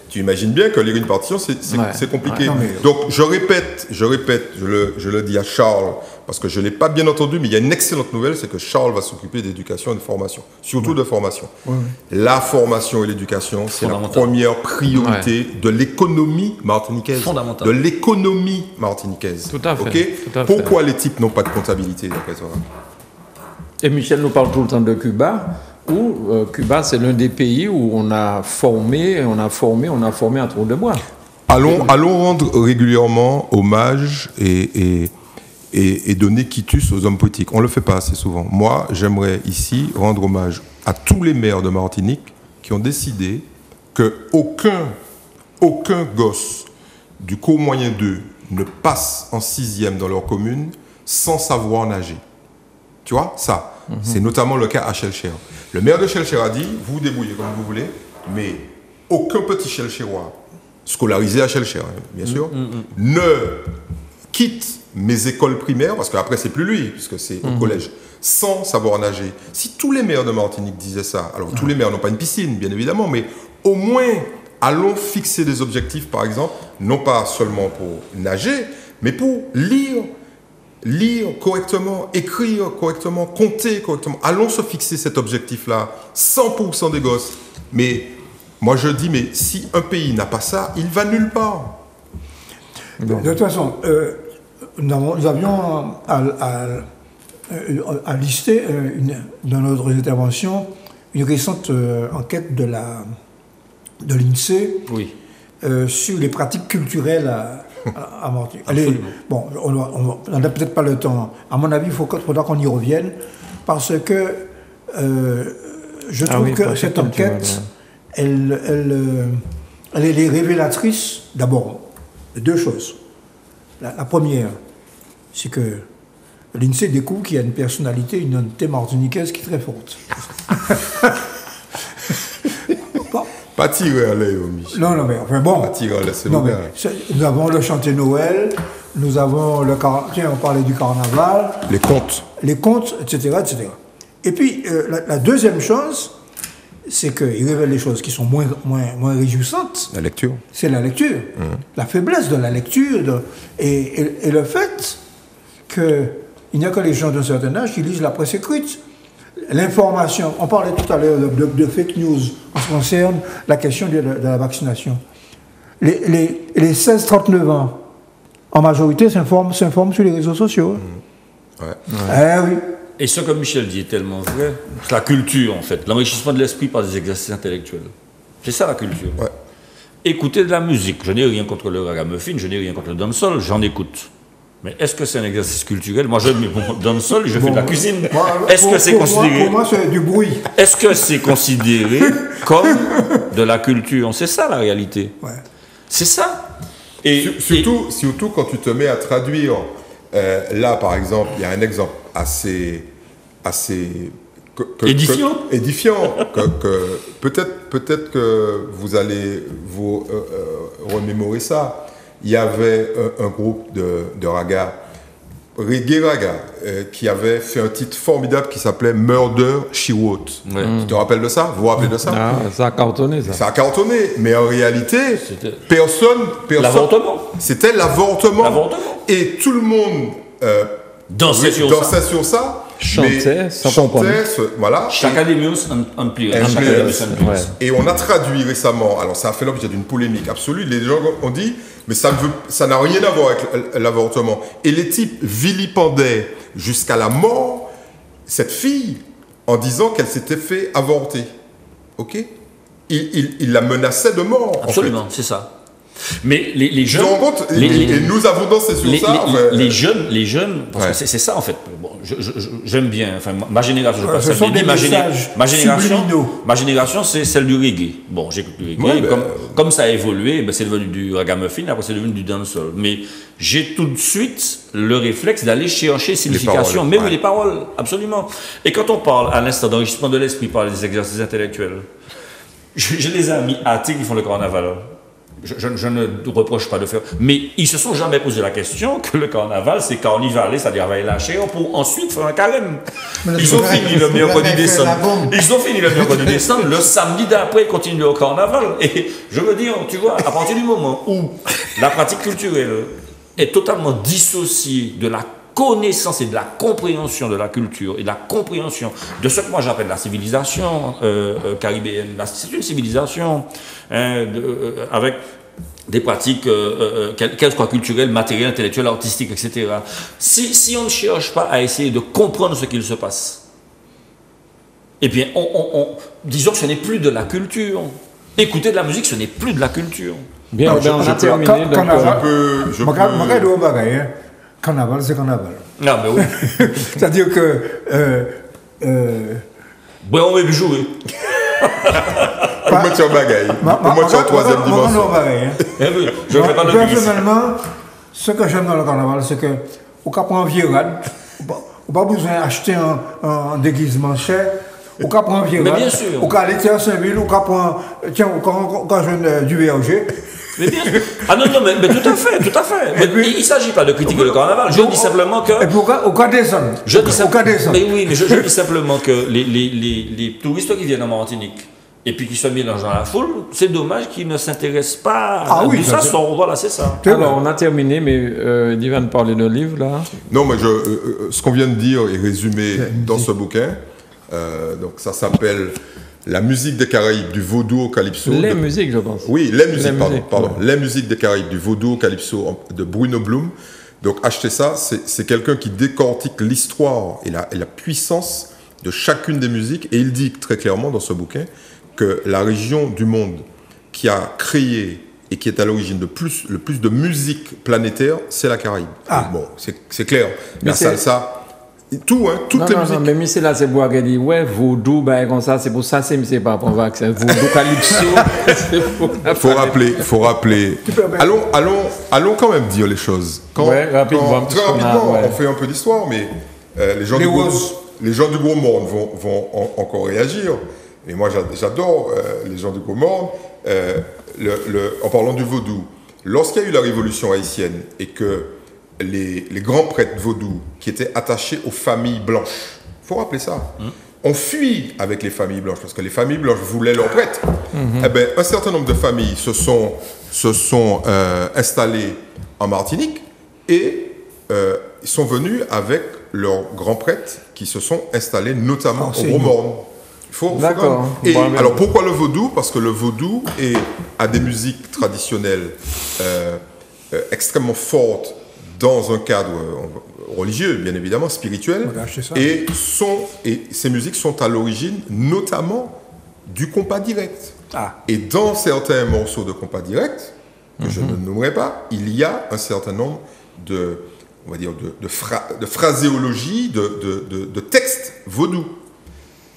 [SPEAKER 5] tu imagines bien que lire une partition, c'est compliqué. Donc je répète, je le dis à Charles, parce que je ne l'ai pas bien entendu, mais il y a une excellente nouvelle, c'est que Charles va s'occuper d'éducation et de formation, surtout de formation. La formation et l'éducation, c'est la première priorité de l'économie martiniquaise. De l'économie martiniquaise.
[SPEAKER 1] Tout à fait.
[SPEAKER 5] Okay?
[SPEAKER 1] Tout à fait.
[SPEAKER 5] Pourquoi les types n'ont pas de comptabilité d'après toi?
[SPEAKER 1] Et Michel nous parle tout le temps de Cuba, où Cuba, c'est l'un des pays où on a formé à tour de bois.
[SPEAKER 5] Allons rendre régulièrement hommage et donner quitus aux hommes politiques. On ne le fait pas assez souvent. Moi, j'aimerais ici rendre hommage à tous les maires de Martinique qui ont décidé qu'aucun gosse du cours moyen 2 ne passe en 6e dans leur commune sans savoir nager. Tu vois, ça, c'est notamment le cas à Chelcher. Le maire de Chelcher a dit, vous vous débrouillez comme vous voulez, mais aucun petit Chelcherois scolarisé à Chelcher, bien sûr, ne quitte mes écoles primaires, parce qu'après c'est plus lui, puisque c'est au collège, sans savoir nager. Si tous les maires de Martinique disaient ça, alors tous les maires n'ont pas une piscine, bien évidemment, mais au moins, allons fixer des objectifs, par exemple, non pas seulement pour nager, mais pour lire correctement, écrire correctement, compter correctement. Allons se fixer cet objectif-là, 100% des gosses. Mais moi je dis, mais si un pays n'a pas ça, il va nulle part.
[SPEAKER 2] De toute façon, nous avions à lister dans notre intervention une récente enquête de l'INSEE sur les pratiques culturelles à Martinique. Bon, on n'a peut-être pas le temps. À mon avis, il faudra qu'on y revienne parce que je trouve que cette enquête, elle est révélatrice d'abord de deux choses. La première, c'est que l'INSEE découvre qu'il y a une personnalité, une entité martiniquaise qui est très forte.
[SPEAKER 5] Pas tirer à l'œil, Michel.
[SPEAKER 2] Non, mais enfin bon.
[SPEAKER 5] Pas tirer à l'œil, c'est bon.
[SPEAKER 2] Nous avons le chantier Noël, nous avons tiens, on parlait du carnaval.
[SPEAKER 5] Les contes, etc., etc. Et puis, la deuxième chose, c'est qu'il révèle des choses qui sont moins réjouissantes. La lecture.
[SPEAKER 2] C'est la lecture. La faiblesse de la lecture et le fait qu'il n'y a que les gens d'un certain âge qui lisent la presse écrite. L'information, on parlait tout à l'heure de fake news en ce qui concerne la question de la vaccination. Les 16-39 ans, en majorité, s'informent sur les réseaux sociaux. Oui.
[SPEAKER 3] Et ce que Michel dit est tellement vrai. C'est la culture, en fait. L'enrichissement de l'esprit par des exercices intellectuels. C'est ça, la culture.
[SPEAKER 5] Ouais.
[SPEAKER 3] Écouter de la musique. Je n'ai rien contre le ragamuffin, je n'ai rien contre le dancehall, j'en écoute. Mais est-ce que c'est un exercice culturel? Moi, je mets mon dancehall et je fais de la cuisine. Est-ce que c'est considéré...
[SPEAKER 2] Pour moi, c'est du bruit.
[SPEAKER 3] Est-ce que c'est considéré comme de la culture? C'est ça, la réalité. Ouais. C'est ça.
[SPEAKER 5] Et surtout quand tu te mets à traduire... là, par exemple, il y a un exemple assez édifiant que peut-être que vous allez vous remémorer ça. Il y avait un groupe de raga, reggae raga, qui avait fait un titre formidable qui s'appelait Murder She Wrote. Tu te rappelles de ça? Vous vous rappelez de ça?
[SPEAKER 1] Ça a cartonné, ça.
[SPEAKER 5] Ça a cartonné, mais en réalité, personne...
[SPEAKER 3] L'avortement.
[SPEAKER 5] C'était l'avortement. Et tout le monde dansait sur ça.
[SPEAKER 1] Chantait,
[SPEAKER 5] voilà.
[SPEAKER 3] Chaque année, on plie.
[SPEAKER 5] Et on a traduit récemment, alors ça a fait l'objet d'une polémique absolue, les gens ont dit, mais ça n'a rien à voir avec l'avortement. Et les types vilipendaient jusqu'à la mort cette fille en disant qu'elle s'était fait avorter. Ok? Il la menaçait de mort.
[SPEAKER 3] Absolument,
[SPEAKER 5] en fait.
[SPEAKER 3] c'est ça. Mais les jeunes.
[SPEAKER 5] Tu te rends compte et nous avons dansé sur ça.
[SPEAKER 3] Les jeunes, parce que c'est ça en fait. Bon, j'aime bien. Enfin, ma génération, je passe ça bien dit. Ma génération, c'est celle du reggae. Bon, j'écoute du reggae. Ouais, comme ça a évolué, c'est devenu du ragamuffin, après c'est devenu du dancehall. Mais j'ai tout de suite le réflexe d'aller chercher signification, même les paroles, absolument. Et quand on parle à l'instant d'enrichissement de l'esprit par des exercices intellectuels, j'ai des amis athées qui font le carnaval. Je ne reproche pas de faire, mais ils se sont jamais posé la question que le carnaval, c'est carnivaler, c'est-à-dire avaler la chair pour ensuite faire un carême. Ils ont fini le mercredi décembre. Le samedi d'après, ils continuent au carnaval. Et je veux dire, tu vois, à partir du moment où la pratique culturelle est totalement dissociée de la connaissance et de la compréhension de la culture et de la compréhension de ce que moi j'appelle la civilisation caribéenne. C'est une civilisation avec des pratiques, qu'elles soient culturelles, matérielles, intellectuelles, artistiques, etc. Si on ne cherche pas à essayer de comprendre ce qu'il se passe, eh bien, disons que ce n'est plus de la culture. Écouter de la musique, ce n'est plus de la culture.
[SPEAKER 1] Bien, on a terminé.
[SPEAKER 2] Carnaval, c'est carnaval.
[SPEAKER 3] Ah, ben oui.
[SPEAKER 2] C'est-à-dire que.
[SPEAKER 3] Bon, on va jouer.
[SPEAKER 5] Pour moi, tu es en bagaille. Pour moi, tu es en troisième dimension.
[SPEAKER 3] Je ne fais pas de
[SPEAKER 2] personnellement, ce que j'aime dans le carnaval, c'est que, au cas pour un virade, on n'a pas besoin d'acheter un déguisement cher. Au cas pour un virade.
[SPEAKER 3] Mais bien sûr.
[SPEAKER 2] Au cas aller à Saint-Ville, au cas pour un. Tiens, au cas du berger.
[SPEAKER 3] Mais bien sûr. Ah non, mais tout à fait. Mais puis, il ne s'agit pas de critiquer le carnaval. Je dis simplement que.
[SPEAKER 2] Et puis au cas décembre.
[SPEAKER 3] Mais oui, mais je dis simplement que les touristes qui viennent en Martinique et puis qui se mélangent dans la foule, c'est dommage qu'ils ne s'intéressent pas à tout ça. Voilà, c'est ça.
[SPEAKER 1] Alors, on a terminé, mais Divan parlait d'un livre là.
[SPEAKER 5] Non, mais ce qu'on vient de dire est résumé dans ce bouquin. Donc, ça s'appelle. La musique des Caraïbes, du vaudou au calypso.
[SPEAKER 1] Les musiques, je pense.
[SPEAKER 5] Oui, les musiques, pardon. Ouais. Les musiques des Caraïbes, du vaudou au calypso, de Bruno Blum. Donc, achetez ça, c'est quelqu'un qui décortique l'histoire et la puissance de chacune des musiques. Et il dit très clairement dans ce bouquin que la région du monde qui a créé et qui est à l'origine le plus de musique planétaire, c'est la Caraïbe. Ah. Bon, c'est clair. La salsa... Tout, toutes les musiques.
[SPEAKER 1] Non, mais Michel là, c'est pour dit, ouais, vaudou, comme ça, c'est pour ça, c'est pas pour vaccin. Vaudou, calypso,
[SPEAKER 5] faut rappeler. Allons quand même dire les choses.
[SPEAKER 1] Rapidement.
[SPEAKER 5] Très rapidement, on fait un peu d'histoire, mais les gens du Gros Monde vont encore réagir. Et moi, j'adore les gens du Gros Monde. En parlant du vaudou, lorsqu'il y a eu la révolution haïtienne et que les grands prêtres vaudous qui étaient attachés aux familles blanches, il faut rappeler ça, ont fui avec les familles blanches parce que les familles blanches voulaient leurs prêtres. Eh bien, un certain nombre de familles se sont installées en Martinique et ils sont venus avec leurs grands prêtres qui se sont installés notamment au Gros-Morne.
[SPEAKER 1] D'accord.
[SPEAKER 5] Alors pourquoi le vaudou? Parce que le vaudou a des musiques traditionnelles extrêmement fortes dans un cadre religieux, bien évidemment, spirituel, et ces musiques sont à l'origine notamment du compas direct. Et dans certains morceaux de compas direct, que je ne nommerai pas, il y a un certain nombre de phraséologie, de textes vaudous.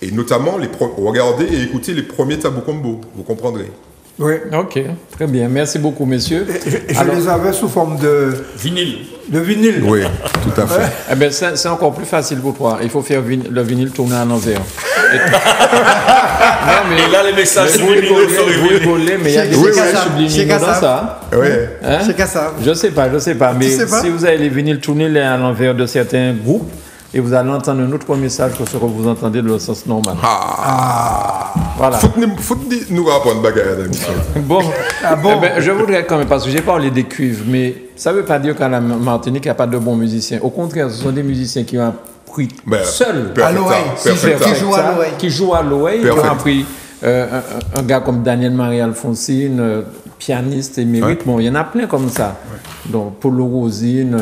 [SPEAKER 5] Et notamment, regardez et écoutez les premiers Tabou Combo, vous comprendrez.
[SPEAKER 2] Oui.
[SPEAKER 1] Ok, très bien. Merci beaucoup, messieurs.
[SPEAKER 2] Je les avais sous forme de
[SPEAKER 3] vinyle.
[SPEAKER 2] De vinyle.
[SPEAKER 5] Oui, tout à fait.
[SPEAKER 1] Eh bien, c'est encore plus facile pour toi. Il faut faire le vinyle tourner à l'envers.
[SPEAKER 3] Et là, les messages subliminaux sont
[SPEAKER 1] révélés. Mais il y a des messages subliminaux dans ça.
[SPEAKER 5] Oui.
[SPEAKER 4] C'est qu'à ça.
[SPEAKER 1] Je sais pas. Mais si vous avez les vinyles tournés à l'envers de certains groupes, et vous allez entendre un autre message que ce que vous entendez dans le sens normal. Voilà.
[SPEAKER 5] Faut nous apprendre bagarre à l'émission.
[SPEAKER 1] Bon. Je voudrais quand même, parce que j'ai parlé des cuivres, mais ça ne veut pas dire qu'à la Martinique, il n'y a pas de bons musiciens. Au contraire, ce sont des musiciens qui ont appris seuls
[SPEAKER 2] à l'oreille.
[SPEAKER 1] Qui jouent à l'oreille. Qui ont appris un gars comme Daniel Marie-Alphonsine, pianiste émérite. Bon, il y en a plein comme ça. Donc, Polo Rosine,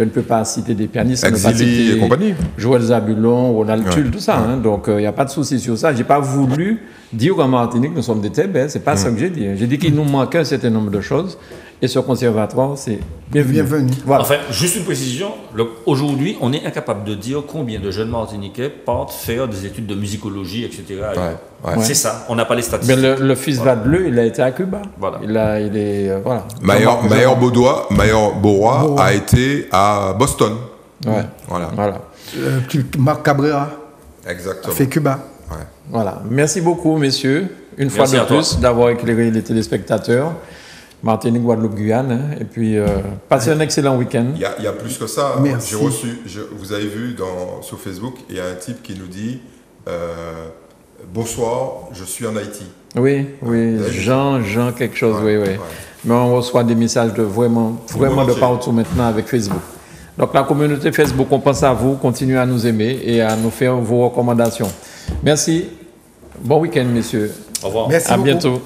[SPEAKER 1] Je ne peux pas citer des pianistes.
[SPEAKER 5] Exili et compagnie.
[SPEAKER 1] Joël Zabulon, Ronald Tull, tout ça. Hein, donc, il n'y a pas de souci sur ça. Je n'ai pas voulu dire qu'en Martinique, nous sommes des tébés. Ce n'est pas ça que j'ai dit. J'ai dit qu'il nous manquait un certain nombre de choses. Et ce conservatoire, c'est bienvenu.
[SPEAKER 3] Voilà. Enfin, juste une précision. Aujourd'hui, on est incapable de dire combien de jeunes Martiniquais partent faire des études de musicologie, etc. C'est ça. On n'a pas les statistiques.
[SPEAKER 1] Mais le fils Vadleux, il a été à Cuba. Voilà. Il est voilà.
[SPEAKER 5] Mayor Beauroy a été à Boston.
[SPEAKER 1] Ouais. Voilà.
[SPEAKER 4] Marc Cabrera.
[SPEAKER 5] Exactement.
[SPEAKER 4] A fait Cuba.
[SPEAKER 5] Ouais.
[SPEAKER 1] Voilà. Merci beaucoup, messieurs, une fois de plus, d'avoir éclairé les téléspectateurs. Martinique, Guadeloupe, Guyane. Hein, et puis, passez un excellent week-end.
[SPEAKER 5] Il y a plus que ça. J'ai reçu, vous avez vu sur Facebook, il y a un type qui nous dit bonsoir, je suis en Haïti.
[SPEAKER 1] Oui, Jean quelque chose, oui. Mais on reçoit des messages de vraiment de partout maintenant avec Facebook. Donc, la communauté Facebook, on pense à vous, continuez à nous aimer et à nous faire vos recommandations. Merci. Bon week-end, messieurs.
[SPEAKER 3] Au revoir.
[SPEAKER 4] Merci
[SPEAKER 1] à
[SPEAKER 4] beaucoup.
[SPEAKER 1] Bientôt.